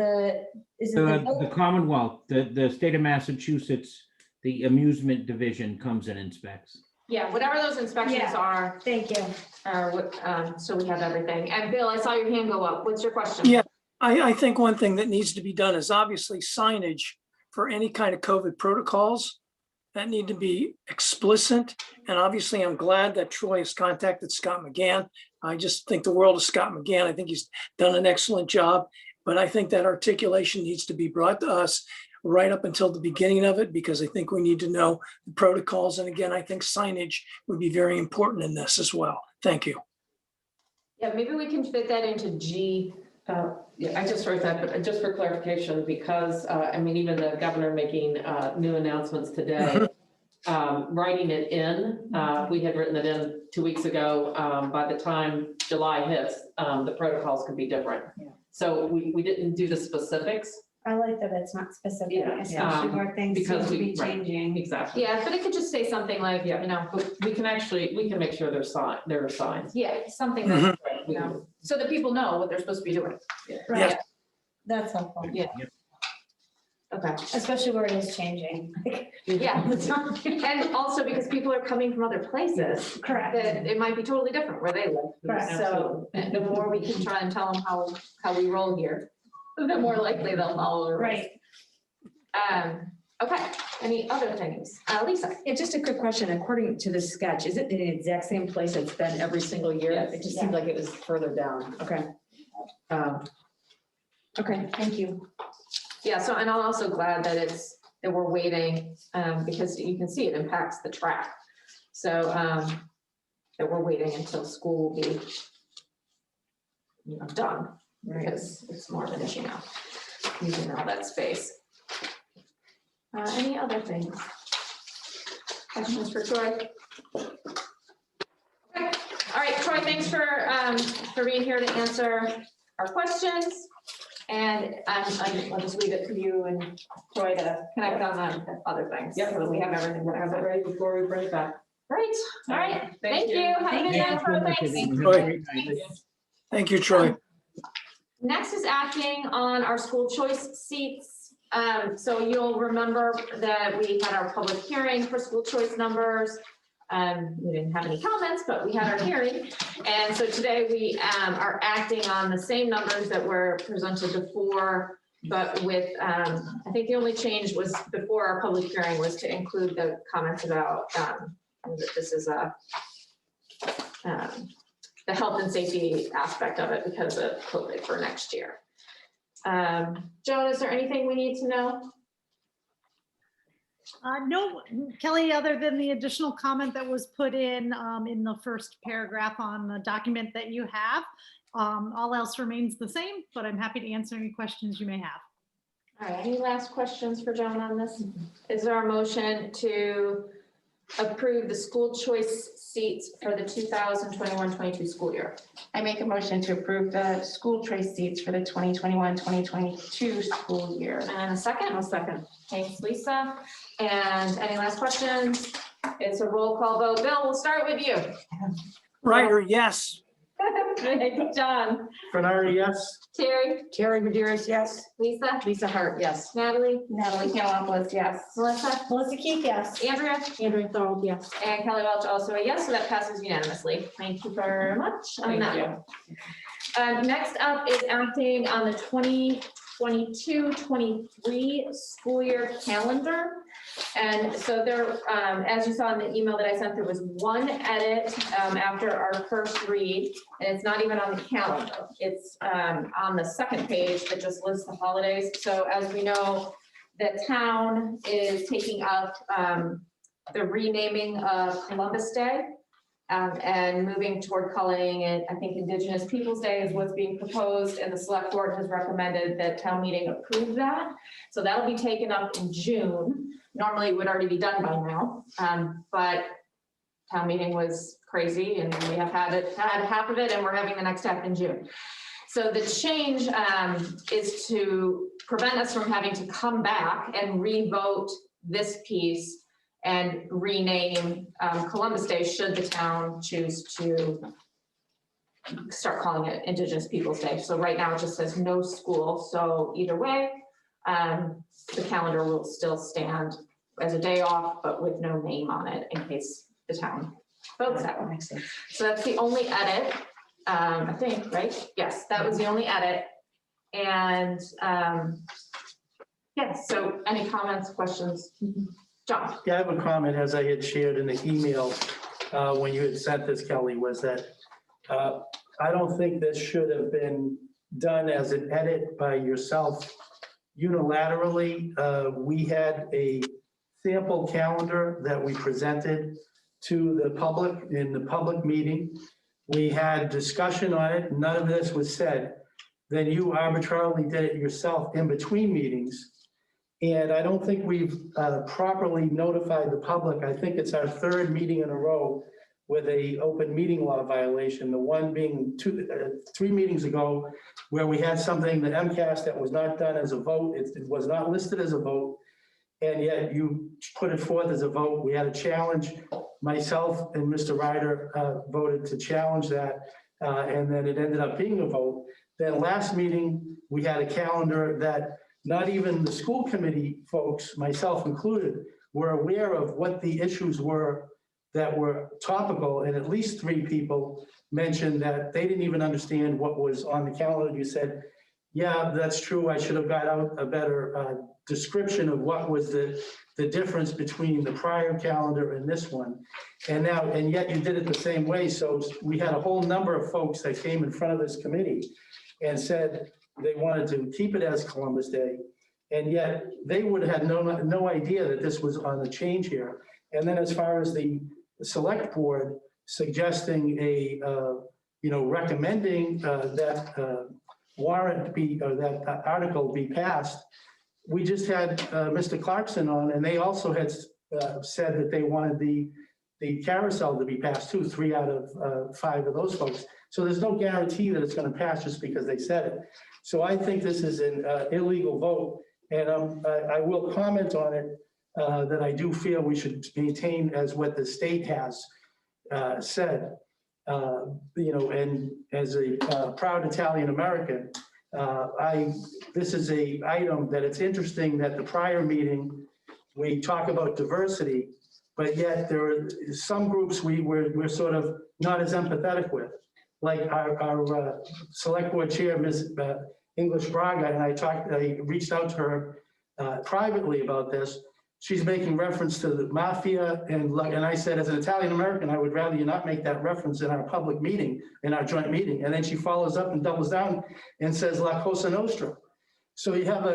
is it The Commonwealth, the state of Massachusetts, the amusement division comes and inspects. Yeah, whatever those inspections Yeah. are. Thank you. So we have everything. And Bill, I saw your hand go up. What's your question? Yeah, I think one thing that needs to be done is obviously signage for any kind of COVID protocols that need to be explicit. And obviously, I'm glad that Troy has contacted Scott McGann. I just think the world of Scott McGann. I think he's done an excellent job, but I think that articulation needs to be brought to us right up until the beginning of it, because I think we need to know the protocols. And again, I think signage would be very important in this as well. Thank you. Yeah, maybe we can fit that into G. Yeah, I just wrote that, but just for clarification, because even the governor making new announcements today, writing it in, we had written it in 2 weeks ago. By the time July hits, the protocols can be different. Yeah. So we didn't do the specifics. I like that it's not specific, Yeah. especially where things seem Because to be right, changing. exactly. Yeah, but it could just say something like, But we can make sure there are signs. yeah, something Mhm. that, so that people know what they're supposed to be doing. Right. That's helpful. Yeah. Okay. Especially where it is changing. Yeah, and also because people are coming from other places. Correct. That it might be totally different where they live. Correct. So the more we can try and tell them how we roll here, the more likely they'll follow the rules. Right. Okay, any other things? Lisa? Yeah, just a quick question. According to the sketch, is it in the exact same place it's been every single year? Yes. It just seemed like it was further down. Okay. Okay, thank you. Yeah, so, and I'm also glad that we're waiting, because you can see it impacts the track. So that we're waiting until school will be done, because it's more of an issue now, using all that space. Any other things? Questions for Troy? Okay. All right, Troy, thanks for being here to answer our questions. And I'll just leave it to you and Troy to connect on the other things. Yeah, so that we have everything. We'll have it ready before we bring it back. Great. All right. Thank you. Have a good night, Troy. Thanks. Troy. Thank you, Troy. Next is acting on our school choice seats. So you'll remember that we had our public hearing for school choice numbers. We didn't have any comments, but we had our hearing. And so today we are acting on the same numbers that were presented before, but with, I think the only change was before our public hearing was to include the comments about that this is the health and safety aspect of it because of COVID for next year. Joan, is there anything we need to know? No, Kelly, other than the additional comment that was put in the first paragraph on the document that you have, all else remains the same, but I'm happy to answer any questions you may have. All right, any last questions for Joan on this? Is there a motion to approve the school choice seats for the 2021-22 school year? I make a motion to approve the school choice seats for the 2021-2022 school year. And a second? I'll second. Thanks, Lisa. And any last questions? It's a roll call vote. Bill, we'll start with you. Ryder, yes. John. Bernard, yes. Terry. Terry Medeiros, yes. Lisa. Lisa Hart, yes. Natalie. Natalie Cantalopoulos, yes. Melissa. Melissa Keith, yes. Andrea. Andrea Thorold, yes. And Kelly Welch also a yes, so that passes unanimously. Thank you very much on that. Next up is acting on the 2022-23 school year calendar. And so there, as you saw in the email that I sent, there was one edit after our first read, and it's not even on the calendar. It's on the second page that just lists the holidays. So as we know, the town is taking up the renaming of Columbus Day and moving toward calling it, I think, Indigenous Peoples' Day is what's being proposed, and the select board has recommended that town meeting approve that. So that'll be taken up in June. Normally it would already be done by now, but town meeting was crazy and we have had half of it and we're having the next half in June. So the change is to prevent us from having to come back and re-vote this piece and rename Columbus Day should the town choose to start calling it Indigenous Peoples' Day. So right now it just says no school. So either way, the calendar will still stand as a day off, but with no name on it in case the town votes that way. So that's the only edit, I think, right? Yes, that was the only edit. And yeah, so any comments, questions? John? Yeah, I have a comment, as I had shared in the email when you had sent this, Kelly, was that I don't think this should have been done as an edit by yourself unilaterally. We had a sample calendar that we presented to the public in the public meeting. We had discussion on it. None of this was said. Then you arbitrarily did it yourself in between meetings. And I don't think we've properly notified the public. I think it's our third meeting in a row with a open meeting law violation. The one being 3 meetings ago where we had something, the MCAS, that was not done as a vote. It was not listed as a vote. And yet you put it forth as a vote. We had a challenge. Myself and Mr. Ryder voted to challenge that. And then it ended up being a vote. Then last meeting, we had a calendar that not even the school committee folks, myself included, were aware of what the issues were that were topical. And at least 3 people mentioned that they didn't even understand what was on the calendar. You said, yeah, that's true. I should have got out a better description of what was the difference between the prior calendar and this one. And yet you did it the same way. So we had a whole number of folks that came in front of this committee and said they wanted to keep it as Columbus Day. And yet they would have had no idea that this was on the change here. And then as far as the select board suggesting a, recommending that warrant be, or that article be passed. We just had Mr. Clarkson on, and they also had said that they wanted the carousel to be passed too, 3 out of 5 of those folks. So there's no guarantee that it's going to pass just because they said it. So I think this is an illegal vote, and I will comment on it that I do feel we should maintain as what the state has said. And as a proud Italian American, this is a item that it's interesting that the prior meeting, we talk about diversity, but yet there are some groups we're sort of not as empathetic with. Like our select board chair, Ms. English Braga, and I reached out to her privately about this. She's making reference to the mafia, and I said, as an Italian American, I would rather you not make that reference in our public meeting, in our joint meeting. And then she follows up and doubles down and says La Cosa Nostra. So you have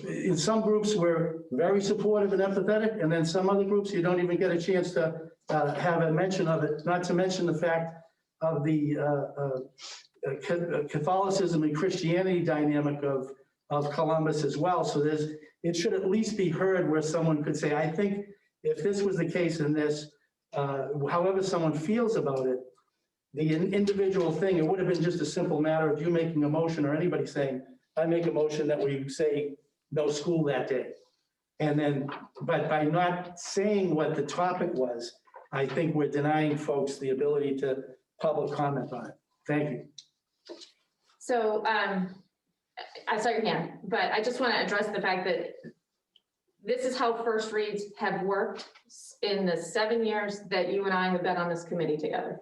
in some groups we're very supportive and empathetic, and then some other groups you don't even get a chance to have a mention of it. Not to mention the fact of the Catholicism and Christianity dynamic of Columbus as well. So it should at least be heard where someone could say, I think if this was the case in this, however someone feels about it, the individual thing, it would have been just a simple matter of you making a motion or anybody saying, I make a motion that we say no school that day. And then, but by not saying what the topic was, I think we're denying folks the ability to public comment on it. Thank you. So I saw your hand, but I just want to address the fact that this is how first reads have worked in the 7 years that you and I have been on this committee together.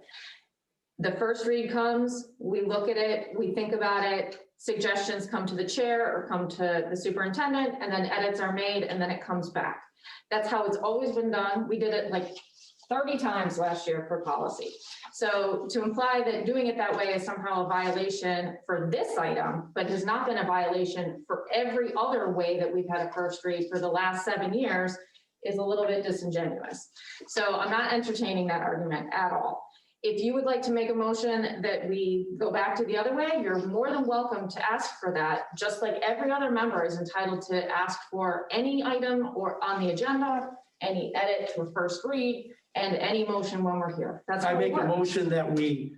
The first read comes, we look at it, we think about it, suggestions come to the chair or come to the superintendent, and then edits are made, and then it comes back. That's how it's always been done. We did it like 30 times last year for policy. So to imply that doing it that way is somehow a violation for this item, but has not been a violation for every other way that we've had a first read for the last 7 years is a little bit disingenuous. So I'm not entertaining that argument at all. If you would like to make a motion that we go back to the other way, you're more than welcome to ask for that, just like every other member is entitled to ask for any item or on the agenda, any edit to a first read, and any motion when we're here. That's how I it make a works. motion that we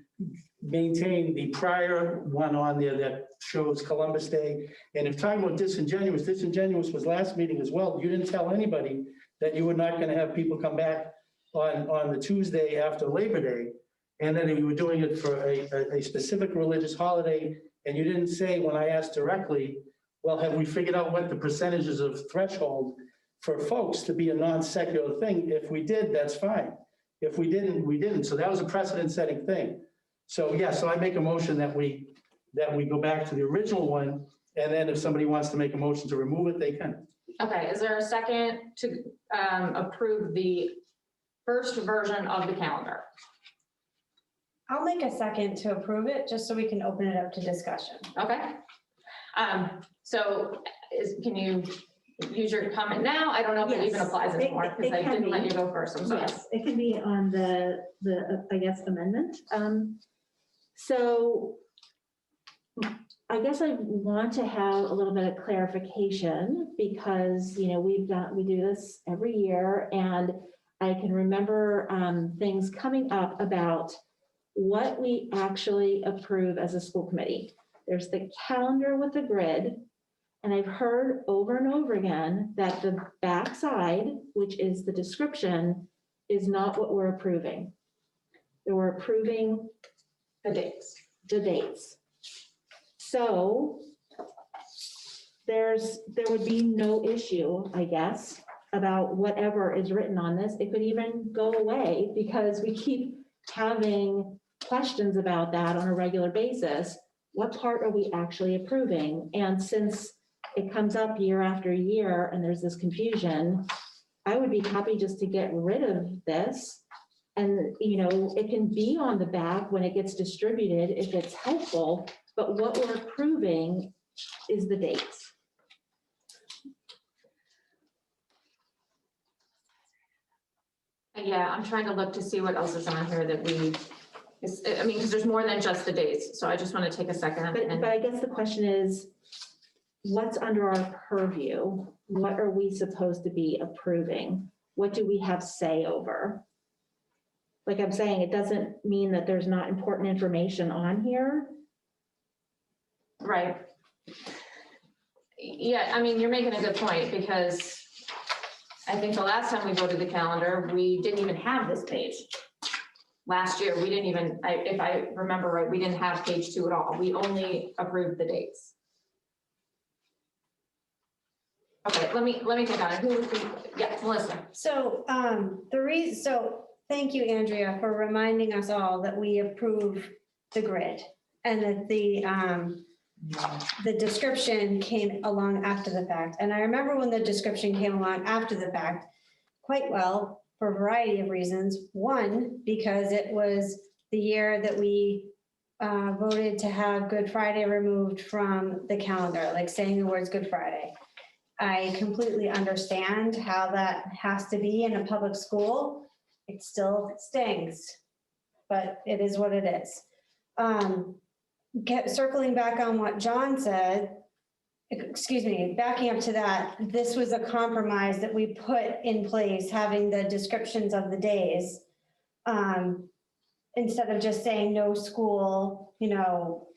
maintain the prior one on there that shows Columbus Day. And if talking about disingenuous was last meeting as well. You didn't tell anybody that you were not going to have people come back on the Tuesday after Labor Day. And then you were doing it for a specific religious holiday. And you didn't say, when I asked directly, well, have we figured out what the percentages of threshold for folks to be a non-secular thing? If we did, that's fine. If we didn't, we didn't. So that was a precedent-setting thing. So yeah, so I make a motion that we go back to the original one, and then if somebody wants to make a motion to remove it, they can. Okay, is there a second to approve the first version of the calendar? I'll make a second to approve it, just so we can open it up to discussion. Okay. So can you use your comment now? I don't know if it even applies anymore because I didn't let you go first. I'm sorry. Yes, it can be on the I guess, amendment. So I guess I want to have a little bit of clarification because, we do this every year, and I can remember things coming up about what we actually approve as a school committee. There's the calendar with the grid, and I've heard over and over again that the backside, which is the description, is not what we're approving. We're approving the dates. So there would be no issue, I guess, about whatever is written on this. It could even go away because we keep having questions about that on a regular basis. What part are we actually approving? And since it comes up year after year and there's this confusion, I would be happy just to get rid of this. And, it can be on the back when it gets distributed if it's helpful, but what we're approving is the dates. Yeah, I'm trying to look to see what else is on here that we, I mean, because there's more than just the days. So I just want to take a second. But I guess the question is, what's under our purview? What are we supposed to be approving? What do we have say over? Like I'm saying, it doesn't mean that there's not important information on here. Right. Yeah, I mean, you're making a good point because I think the last time we voted the calendar, we didn't even have this page. Last year, we didn't even, if I remember right, we didn't have page 2 at all. We only approved the dates. Okay, let me think on it. Yeah, Melissa. So thank you, Andrea, for reminding us all that we approve the grid and that the description came along after the fact. And I remember when the description came along after the fact quite well for a variety of reasons. One, because it was the year that we voted to have Good Friday removed from the calendar, like saying the words Good Friday. I completely understand how that has to be in a public school. It still stings, but it is what it is. Circling back on what John said, excuse me, backing up to that, this was a compromise that we put in place, having the descriptions of the days. Instead of just saying no school,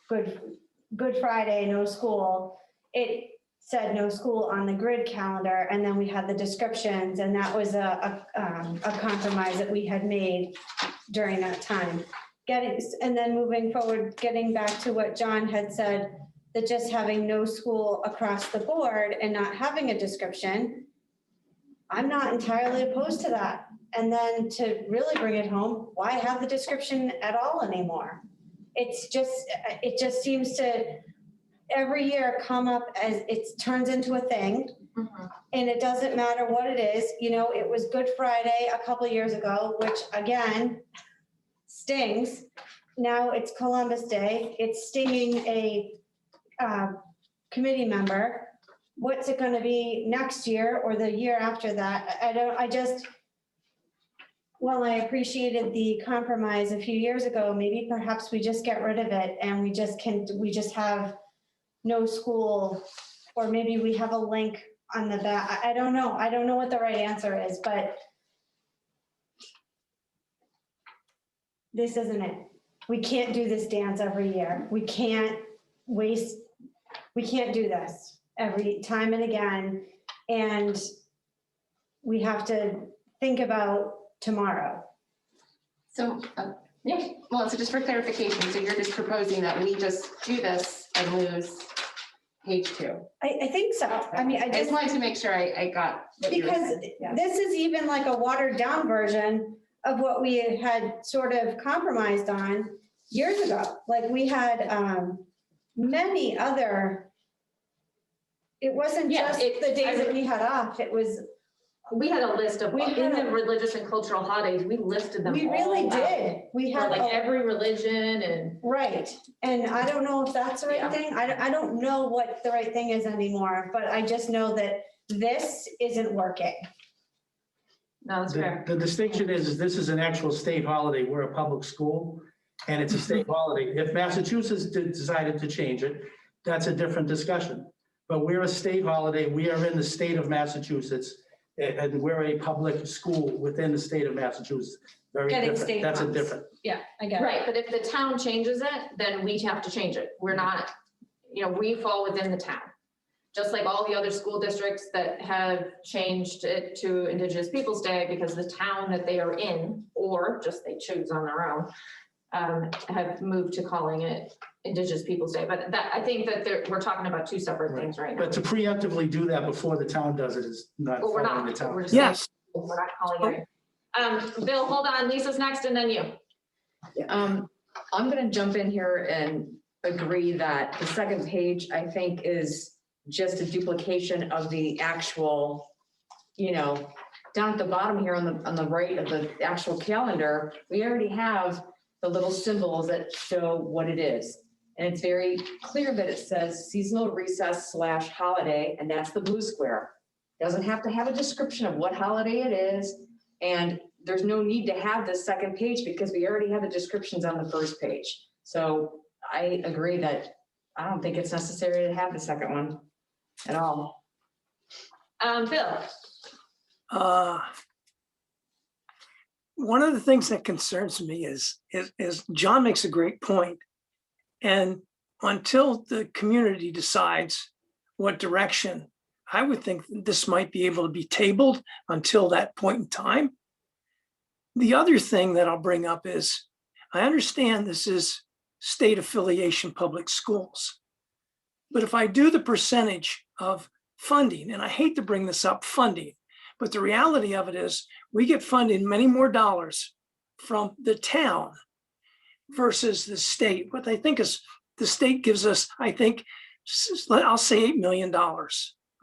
Good Friday, no school, it said no school on the grid calendar, and then we had the descriptions, and that was a compromise that we had made during that time. And then moving forward, getting back to what John had said, that just having no school across the board and not having a description, I'm not entirely opposed to that. And then to really bring it home, why have the description at all anymore? It just seems to every year come up as it turns into a thing. Mm-hmm. And it doesn't matter what it is. It was Good Friday a couple of years ago, which again stings. Now it's Columbus Day. It's stinging a committee member. What's it going to be next year or the year after that? Well, I appreciated the compromise a few years ago. Maybe perhaps we just get rid of it and we just have no school, or maybe we have a link on the back. I don't know. I don't know what the right answer is, but this isn't it. We can't do this dance every year. We can't do this every time and again. And we have to think about tomorrow. So, yeah, well, so just for clarification, so you're just proposing that we just do this and lose page 2? I think so. I mean, I just wanted to make sure I got what you were because saying. Yeah. this is even like a watered down version of what we had sort of compromised on years ago. Like we had many other, it wasn't just the days that we had off, it was. We had a list of, in the religious and cultural holidays, we listed them all. We really did. We had like every religion and. Right. And I don't know if that's the right thing. I don't know what the right thing is anymore, but I just know that this isn't working. No, that's fair. The distinction is this is an actual state holiday. We're a public school and it's a state holiday. If Massachusetts decided to change it, that's a different discussion. But we're a state holiday. We are in the state of Massachusetts. And we're a public school within the state of Massachusetts. Very different. That's a different. Yeah, I get it. Right, but if the town changes it, then we have to change it. We're not, we fall within the town. Just like all the other school districts that have changed it to Indigenous Peoples' Day because the town that they are in, or just they choose on their own, have moved to calling it Indigenous Peoples' Day. But that, I think that we're talking about two separate things right now. But to preemptively do that before the town does it is not. Well, we're following not. the town. We're just saying, we're not calling it. Bill, hold on. Lisa's next and then you. I'm going to jump in here and agree that the second page, I think, is just a duplication of the actual, down at the bottom here on the right of the actual calendar, we already have the little symbols that show what it is. And it's very clear that it says seasonal recess / holiday, and that's the blue square. Doesn't have to have a description of what holiday it is. And there's no need to have this second page because we already have the descriptions on the first page. So I agree that I don't think it's necessary to have the second one at all. Bill? One of the things that concerns me is John makes a great point. And until the community decides what direction, I would think this might be able to be tabled until that point in time. The other thing that I'll bring up is, I understand this is state affiliation public schools. But if I do the percentage of funding, and I hate to bring this up, funding, but the reality of it is we get funded many more dollars from the town versus the state. What I think is the state gives us, I think, I'll say $8 million.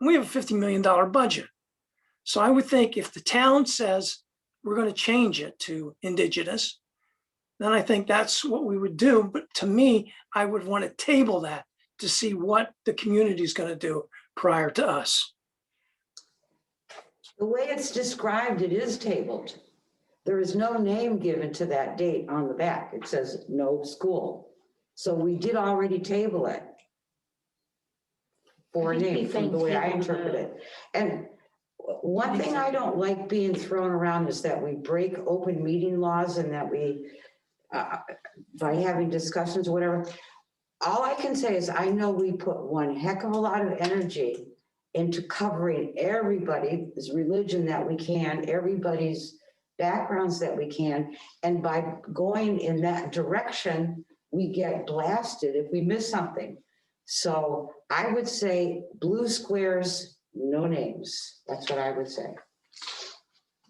We have a $50 million budget. So I would think if the town says we're going to change it to indigenous, then I think that's what we would do. But to me, I would want to table that to see what the community is going to do prior to us. The way it's described, it is tabled. There is no name given to that date on the back. It says no school. So we did already table it for a name, from the way I interpret it. And one thing I don't like being thrown around is that we break open meeting laws and that we, by having discussions or whatever. All I can say is I know we put one heck of a lot of energy into covering everybody's religion that we can, everybody's backgrounds that we can. And by going in that direction, we get blasted if we miss something. So I would say blue squares, no names. That's what I would say.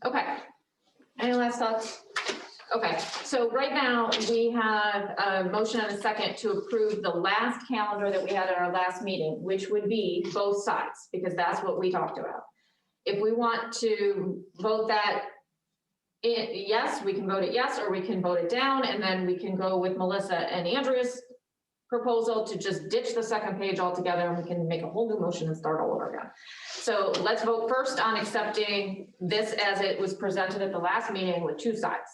Okay. Any last thoughts? Okay, so right now we have a motion and a second to approve the last calendar that we had at our last meeting, which would be both sides, because that's what we talked about. If we want to vote that yes, we can vote it yes, or we can vote it down, and then we can go with Melissa and Andrea's proposal to just ditch the second page altogether, and we can make a whole new motion and start all over again. So let's vote first on accepting this as it was presented at the last meeting with two sides.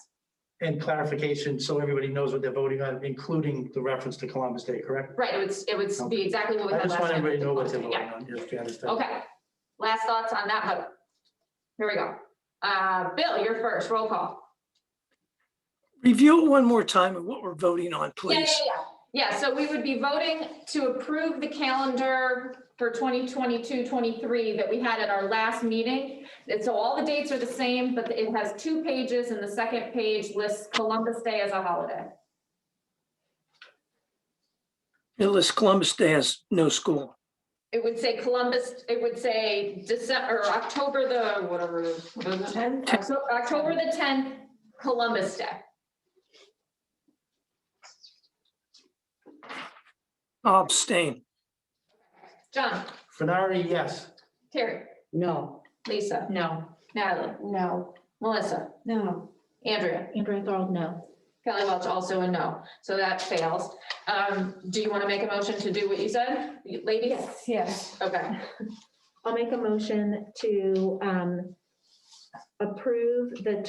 And clarification, so everybody knows what they're voting on, including the reference to Columbus Day, correct? Right, it would be exactly what we I had just last want time. everybody to know what they're voting Yeah. on, if you understand. Okay, last thoughts on that vote. Here we go. Bill, you're first, roll call. Review it one more time and what we're voting on, please. Yeah, so we would be voting to approve the calendar for 2022-23 that we had at our last meeting. And so all the dates are the same, but it has 2 pages, and the second page lists Columbus Day as a holiday. It lists Columbus Day as no school. It would say Columbus, it would say December, or October the, whatever, what is it? 10th? October the 10th, Columbus Day. I'll abstain. John? Fenari, yes. Terry? No. Lisa? No. Natalie? No. Melissa? No. Andrea? Andrea Thorold, no. Kelly Welch also a no, so that fails. Do you want to make a motion to do what you said, ladies? Yes. Okay. I'll make a motion to approve the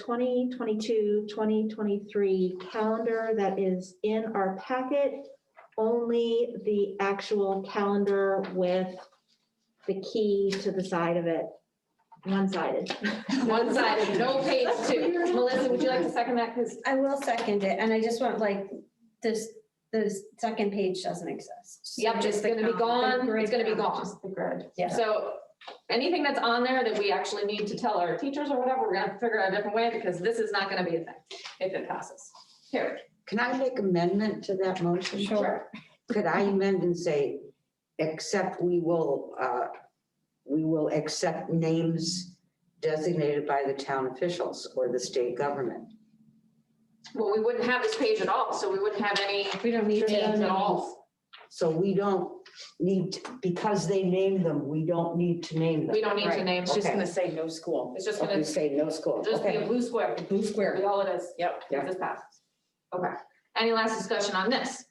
2022-2023 calendar that is in our packet, only the actual calendar with the key to the side of it, one-sided. One-sided, no page 2. Melissa, would you like to second that? Because I will second it, and I just want, like, this, the second page doesn't exist. yep, it's going to be gone. It's going to be gone. Just the grid, yeah. So anything that's on there that we actually need to tell our teachers or whatever, we're going to have to figure out a different way, because this is not going to be a thing if it passes. Here. Can I make amendment to that motion? Sure. Could I amend and say, except we will accept names designated by the town officials or the state government? Well, we wouldn't have this page at all, so we wouldn't have any. We don't need names to. at all. So we don't need, because they named them, we don't need to name them. We don't need to name. It's just Okay. gonna say no school. It's just Okay, going to say no school. just be a Okay. blue square. Blue square. Be all it is. Yep. If this passes. Okay. Any last discussion on this?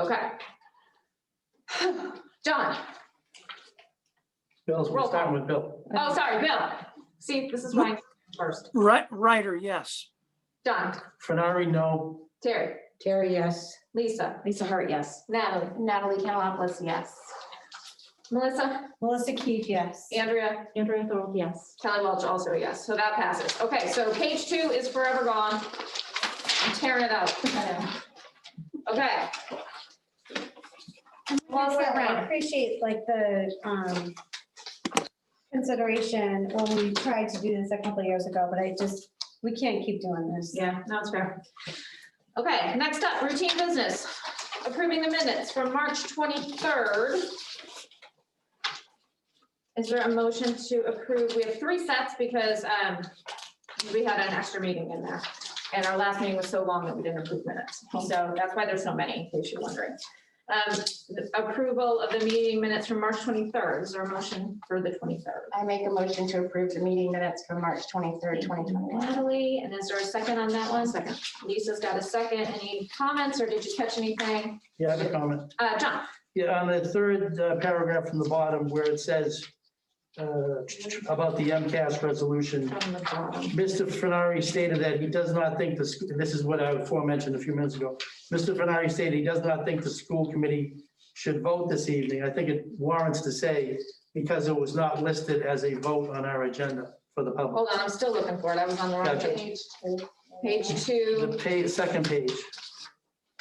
Okay. John? Bill's, we're Roll starting with Bill. Oh, sorry, Bill. See, this is why first? Ryder, yes. John, Fenari, no. Terry, Terry, yes. Lisa, Lisa Hart, yes. Natalie, Natalie Cantalopoulos, yes. Melissa, Melissa Keith, yes. Andrea, Andrea Thorold, yes. Kelly Welch also a yes, so that passes. Okay, so page 2 is forever gone. I'm tearing it out. Okay. Well, I appreciate like the consideration when we tried to do this a couple of years ago, but we can't keep doing this. Yeah, no, it's fair. Okay, next up, routine business. Approving the minutes from March 23rd. Is there a motion to approve? We have 3 sets because we had an extra meeting in there. And our last meeting was so long that we didn't approve minutes. So that's why there's so many, in case you're wondering. Approval of the meeting minutes from March 23rd. Is there a motion for the 23rd? I make a motion to approve the meeting minutes for March 23rd, 2021. Natalie, and is there a second on that one? Second. Lisa's got a second. Any comments or did you catch anything? Yeah, I have a comment. John? Yeah, on the third paragraph from the bottom where it says about the MCAS resolution, From the bottom. Mr. Fenari stated that he does not think and this is what I aforementioned a few minutes ago. Mr. Fenari stated he does not think the school committee should vote this evening. I think it warrants to say because it was not listed as a vote on our agenda for the public. Hold on, I'm still looking for it. I was on the wrong Gotcha. page. Page 2. The second page.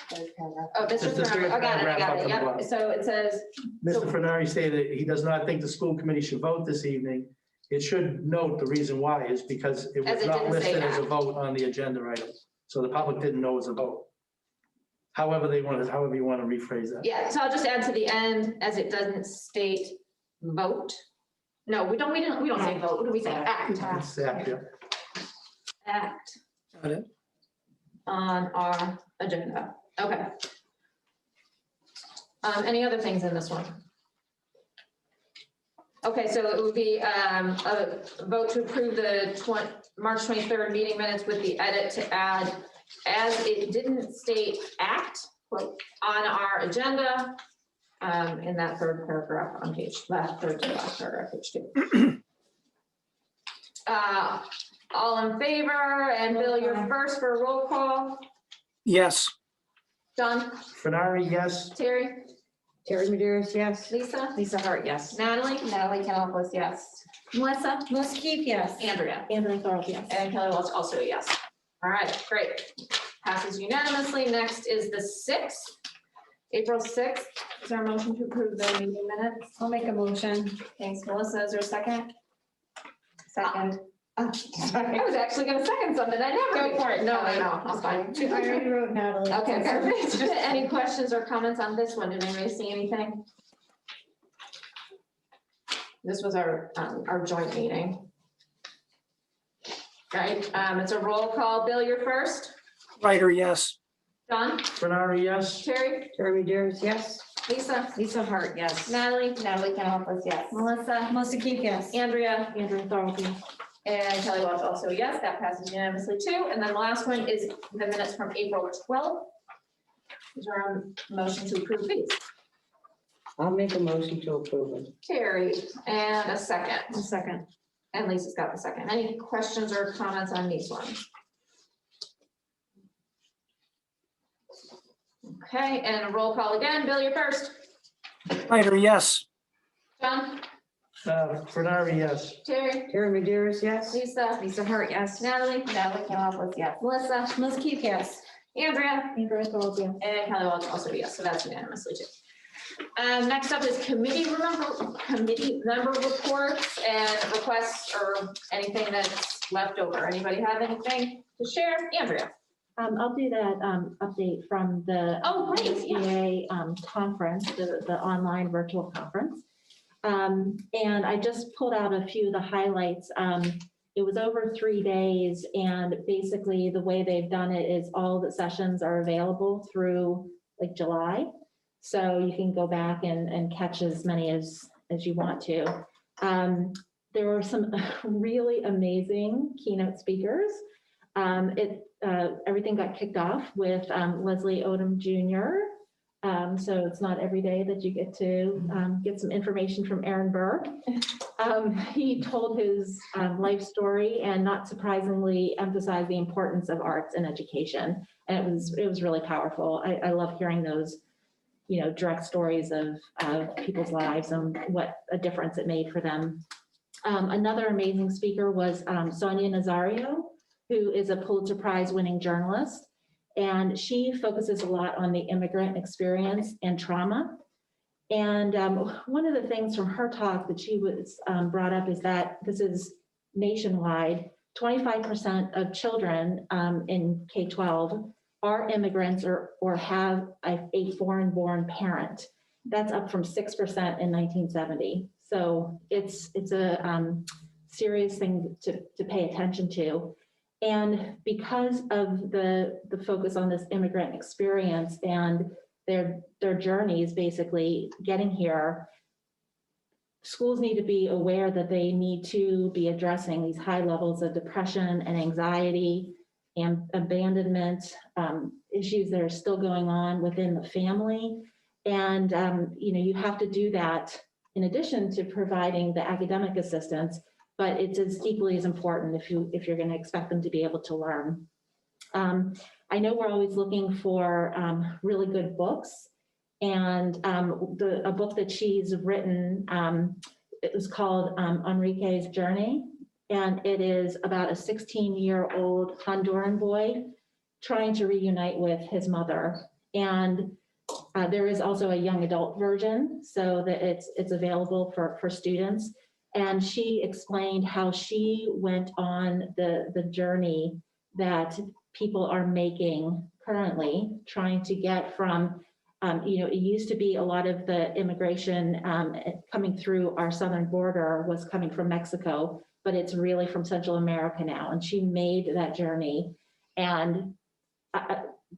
Oh, Mr. Just the Fenari, third I got it, paragraph up on the Yep, bottom. so it says, Mr. Fenari stated he does not think the school committee should vote this evening. It should note the reason why is because it As was it not didn't say listed as a that. vote on the agenda item. So the public didn't know it was a vote. However you want to rephrase that. yeah, so I'll just add to the end, as it doesn't state vote. No, we don't say vote. What do we say? Act. It's accurate. Act Got it. on our agenda. Okay. Any other things in this one? Okay, so it would be a vote to approve the March 23rd meeting minutes with the edit to add, as it didn't state act on our agenda, in that third paragraph on third to last paragraph, page 2. All in favor, and Bill, you're first for a roll call. Yes. John? Fenari, yes. Terry? Terry Medeiros, yes. Lisa? Lisa Hart, yes. Natalie? Natalie Cantalopoulos, yes. Melissa? Melissa Keith, yes. Andrea? Andrea Thorold, yes. And Kelly Welch also a yes. All right, great. Passes unanimously. Next is the 6th, April 6th. Is there a motion to approve the meeting minutes? I'll make a motion. Thanks, Melissa. Is there a second? Second. I was actually gonna second something. I never. Go for it. No, I'll fine. I already wrote Natalie. Okay, perfect. Any questions or comments on this one? Did anybody see anything? This was our joint meeting. Right, it's a roll call. Bill, you're first. Ryder, yes. John? Fenari, yes. Terry? Terry Medeiros, yes. Lisa? Lisa Hart, yes. Natalie? Natalie Cantalopoulos, yes. Melissa? Melissa Keith, yes. Andrea? Andrea Thorold, yes. And Kelly Welch also yes. That passes unanimously too. And then the last one is the minutes from April 12th. Is there a motion to approve these? I'll make a motion to approve it. Terry, and a second. A second. And Lisa's got the second. Any questions or comments on these ones? Okay, and a roll call again. Bill, you're first. Ryder, yes. John? Fenari, yes. Terry? Terry Medeiros, yes. Lisa? Lisa Hart, yes. Natalie? Natalie Cantalopoulos, yes. Melissa? Melissa Keith, yes. Andrea? Andrea Thorold, yes. And Kelly Welch also yes, so that's unanimously too. Next up is committee member reports and requests or anything that's left over. Anybody have anything to share? Andrea? I'll do that update from the Oh, great, yeah. EA conference, the online virtual conference. And I just pulled out a few of the highlights. It was over 3 days, and basically the way they've done it is all the sessions are available through like July. So you can go back and catch as many as you want to. There were some really amazing keynote speakers. Everything got kicked off with Leslie Odom Jr. So it's not every day that you get to get some information from Aaron Burr. He told his life story and, not surprisingly, emphasized the importance of arts in education. And it was really powerful. I love hearing those, direct stories of people's lives and what a difference it made for them. Another amazing speaker was Sonia Nazario, who is a Pulitzer Prize winning journalist. And she focuses a lot on the immigrant experience and trauma. And one of the things from her talk that she was brought up is that this is nationwide. 25% of children in K-12 are immigrants or have a foreign-born parent. That's up from 6% in 1970. So it's a serious thing to pay attention to. And because of the focus on this immigrant experience and their journeys basically getting here, schools need to be aware that they need to be addressing these high levels of depression and anxiety and abandonment, issues that are still going on within the family. And you have to do that in addition to providing the academic assistance, but it's as equally as important if you're going to expect them to be able to learn. I know we're always looking for really good books, and a book that she's written, it was called Enrique's Journey, and it is about a 16-year-old Honduran boy trying to reunite with his mother. And there is also a young adult version, so that it's available for students. And she explained how she went on the journey that people are making currently, trying to get from, it used to be a lot of the immigration coming through our southern border was coming from Mexico, but it's really from Central America now. And she made that journey. And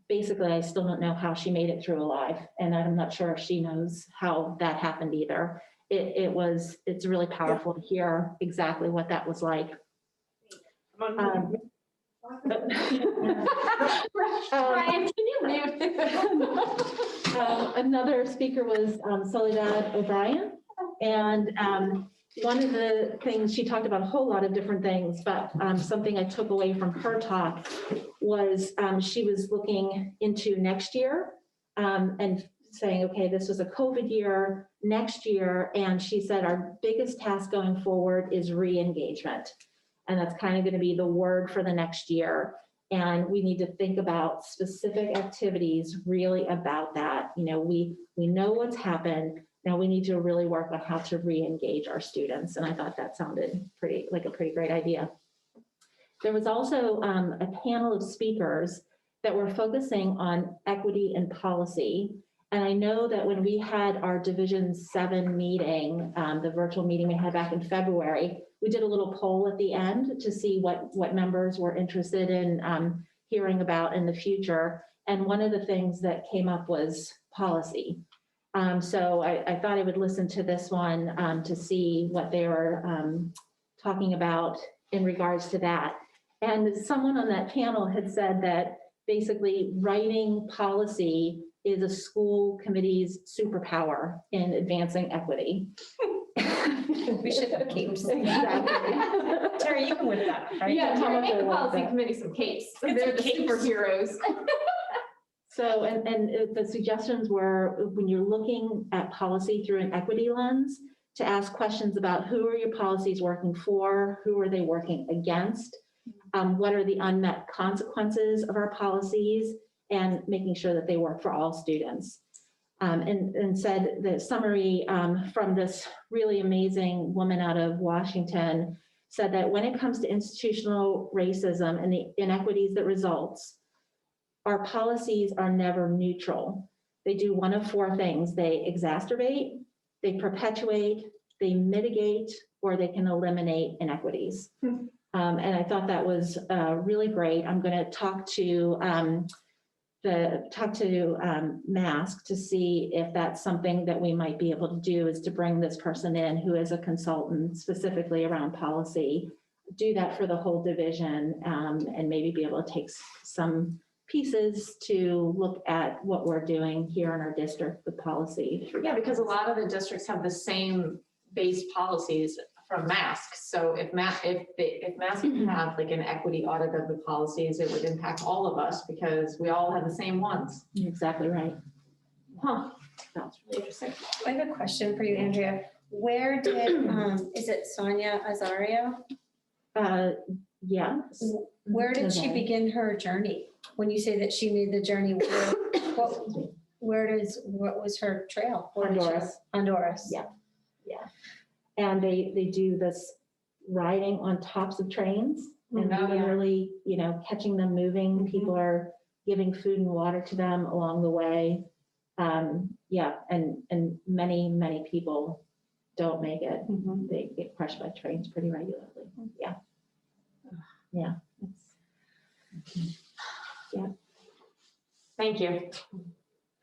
basically, I still don't know how she made it through alive. And I'm not sure if she knows how that happened either. It's really powerful to hear exactly what that was like. Brian, can you mute? Another speaker was Soledad O'Brien. And one of the things, she talked about a whole lot of different things, but something I took away from her talk was she was looking into next year and saying, okay, this was a COVID year, next year. And she said, our biggest task going forward is re-engagement. And that's kind of going to be the word for the next year. And we need to think about specific activities really about that. We know what's happened. Now we need to really work on how to re-engage our students. And I thought that sounded like a pretty great idea. There was also a panel of speakers that were focusing on equity and policy. And I know that when we had our Division 7 meeting, the virtual meeting we had back in February, we did a little poll at the end to see what members were interested in hearing about in the future. And one of the things that came up was policy. So I thought I would listen to this one to see what they were talking about in regards to that. And someone on that panel had said that basically writing policy is a school committee's superpower in advancing equity. We should have capes. Exactly. Terry, you can win that, right? Yeah, Come Terry, up make the with policy that. committee some capes. Get They're some the capes. superheroes. So, and the suggestions were, when you're looking at policy through an equity lens, to ask questions about who are your policies working for, who are they working against, what are the unmet consequences of our policies, and making sure that they work for all students. And said the summary from this really amazing woman out of Washington said that when it comes to institutional racism and the inequities that results, our policies are never neutral. They do one of four things. They exacerbate, they perpetuate, they mitigate, or they can eliminate inequities. And I thought that was really great. I'm going to talk to Mask to see if that's something that we might be able to do, is to bring this person in who is a consultant specifically around policy, do that for the whole division, and maybe be able to take some pieces to look at what we're doing here in our district with policy. Yeah, because a lot of the districts have the same base policies from masks. So if masks have like an equity audit of the policies, it would impact all of us because we all have the same ones. You're exactly right. Huh, that's really interesting. I have a question for you, Andrea. Where did, is it Sonia Azario? Yeah. Where did she Okay. begin her journey? When you say that she made the journey, what was her trail? Honduras. Honduras. Yeah. And they do this riding on tops of trains and Oh, yeah. literally, catching them moving. People are giving food and water to them along the way. And many, many people don't make it. They get crushed by trains pretty regularly. Yeah. Yeah. Thank you.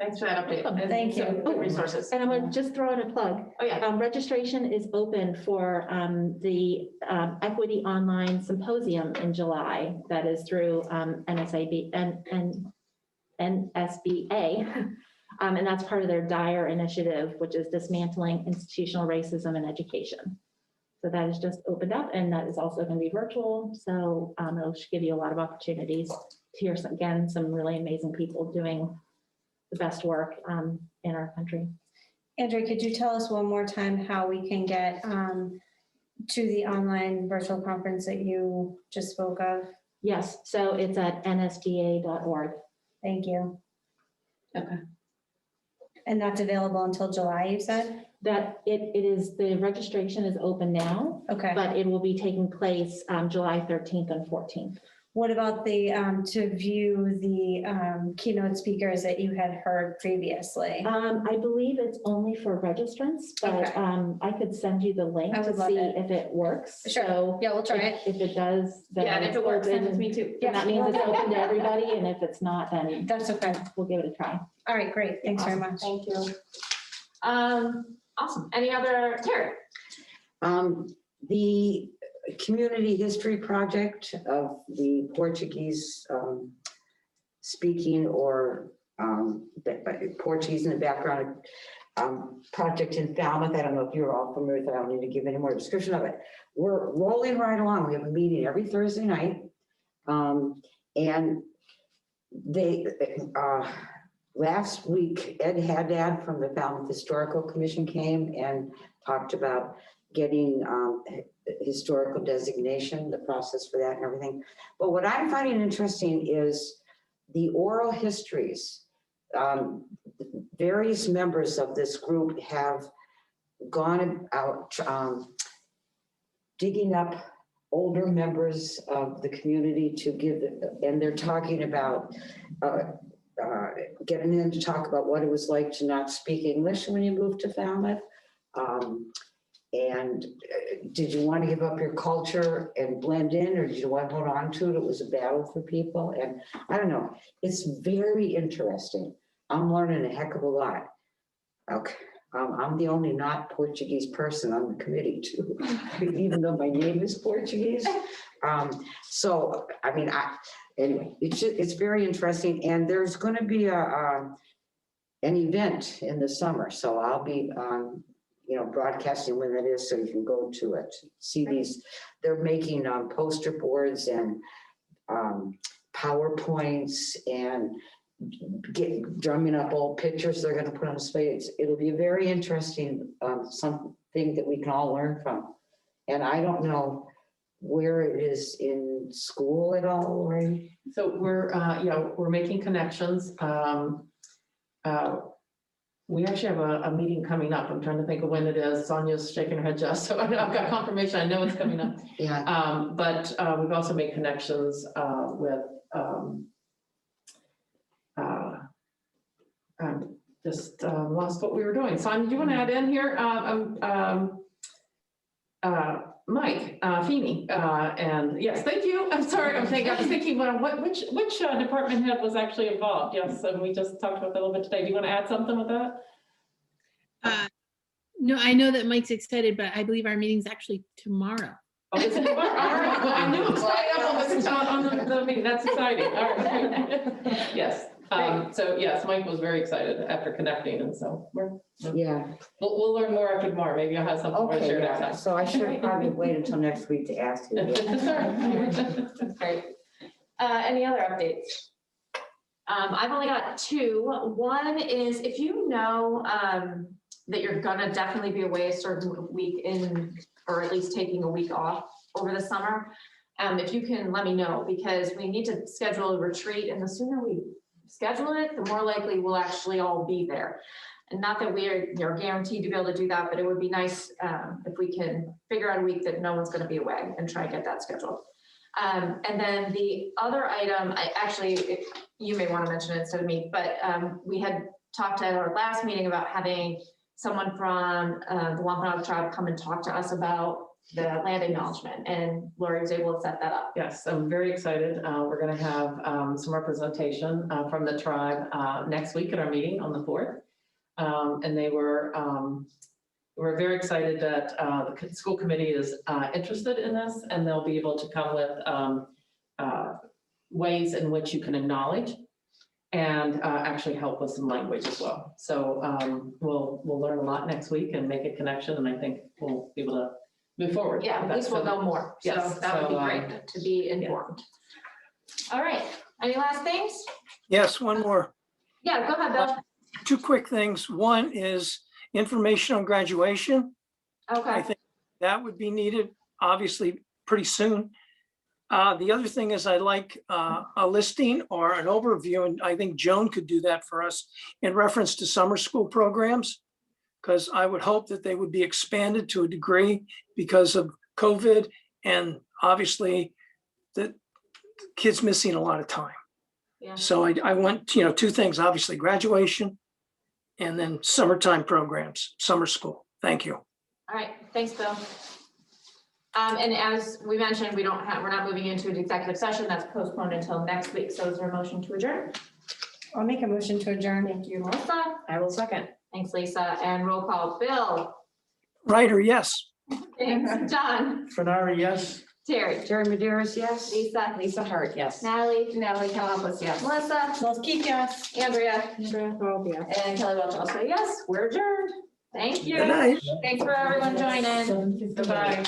Thanks for that update. Thank you. Good resources. And I'm going to just throw in a plug. Oh, yeah. Registration is open for the Equity Online Symposium in July. That is through NSBA. And that's part of their DIRE initiative, which is dismantling institutional racism in education. So that is just opened up, and that is also going to be virtual. So it'll give you a lot of opportunities to hear some really amazing people doing the best work in our country. Andrea, could you tell us one more time how we can get to the online virtual conference that you just spoke of? Yes, so it's at nsba.org. Thank you. Okay. And that's available until July, you said? That it is, the registration is open now. Okay. But it will be taking place July 13th and 14th. What about the, to view the keynote speakers that you had heard previously? I believe it's only for registrants, but Okay. I could send you the link I to would love see it. if it works. Sure. So Yeah, we'll try it. If it does, then Yeah, and if it's it works, send it to open. me too. And that means it's open to everybody, and if it's not, then That's okay. we'll give it a try. All right, great. Thanks very Awesome. much. Thank you. Awesome. Any other, Terry? The community history project of the Portuguese speaking or Portuguese in the background project in Falmouth. I don't know if you're all familiar with it. I don't need to give any more description of it. We're rolling right along. We have a meeting every Thursday night. And they, last week, Ed Haddad from the Falmouth Historical Commission came and talked about getting historical designation, the process for that and everything. But what I'm finding interesting is the oral histories. Various members of this group have gone out digging up older members of the community to give, and they're talking about getting them to talk about what it was like to not speak English when you moved to Falmouth. And did you want to give up your culture and blend in, or did you want to hold on to it? It was a battle for people. And I don't know, it's very interesting. I'm learning a heck of a lot. Okay, I'm the only not Portuguese person on the committee too, even though my name is Portuguese. So, I mean, anyway, it's very interesting. And there's going to be an event in the summer. So I'll be broadcasting when that is, so you can go to it. See these, they're making poster boards and PowerPoints and drumming up old pictures they're going to put on display. It'll be a very interesting something that we can all learn from. And I don't know where it is in school at all, right? So we're making connections. We actually have a meeting coming up. I'm trying to think of when it is. Sonia's shaking her head just, so I've got confirmation. I know it's coming up. Yeah. But we've also made connections with just lost what we were doing. Sonia, do you want to add in here? Mike Feeney, and yes, thank you. I'm sorry. I was thinking, well, which department head was actually involved? Yes, and we just talked about that a little bit today. Do you want to add something with that? No, I know that Mike's excited, but I believe our meeting's actually tomorrow. Oh, is it tomorrow? All right. Well, I knew it was coming up on the meeting. That's exciting. All right. Yes. So yes, Mike was very excited after connecting, and so Yeah. we'll learn more after tomorrow. Maybe I'll have something more to Okay, share next yeah, time. so I should probably wait until next week to ask you. Great. Any other updates? I've only got two. One is if you know that you're gonna definitely be away a certain week or at least taking a week off over the summer, if you can let me know, because we need to schedule a retreat, and the sooner we schedule it, the more likely we'll actually all be there. And not that we are guaranteed to be able to do that, but it would be nice if we can figure out a week that no one's gonna be away and try and get that scheduled. And then the other item, you may want to mention it instead of me, but we had talked at our last meeting about having someone from the Wampanoag tribe come and talk to us about the land acknowledgement, and Lori was able to set that up. Yes, I'm very excited. We're going to have some representation from the tribe next week at our meeting on the 4th. And they were very excited that the school committee is interested in this, and they'll be able to come with ways in which you can acknowledge and actually help with some language as well. So we'll learn a lot next week and make a connection, and I think we'll be able to move forward. Yeah, at least we'll know more. So Yes, that would be great to be informed. All right, any last things? Yes, one more. Yeah, go ahead, Bill. Two quick things. One is information on graduation. I Okay, think that would be needed, obviously, pretty soon. The other thing is I'd like a listing or an overview, and I think Joan could do that for us in reference to summer school programs, because I would hope that they would be expanded to a degree because of COVID, and obviously the kids missing a lot of time. yeah. So I want, two things, obviously graduation and then summertime programs, summer school. Thank you. All right, thanks, Bill. And as we mentioned, we're not moving into an executive session. That's postponed until next week. So is there a motion to adjourn? I'll make a motion to adjourn. Thank you, Melissa. I will second. Thanks, Lisa. And roll call, Bill. Ryder, yes. Thanks, John. Fenari, yes. Terry. Jerry Maderas, yes. Lisa Hart, yes. Natalie. Calabas, yes. Melissa. Let's keep yes. Andrea. Yes. And Kelly Welch also, yes, we're adjourned. Thank you. Good night. Thanks for everyone joining. Goodbye.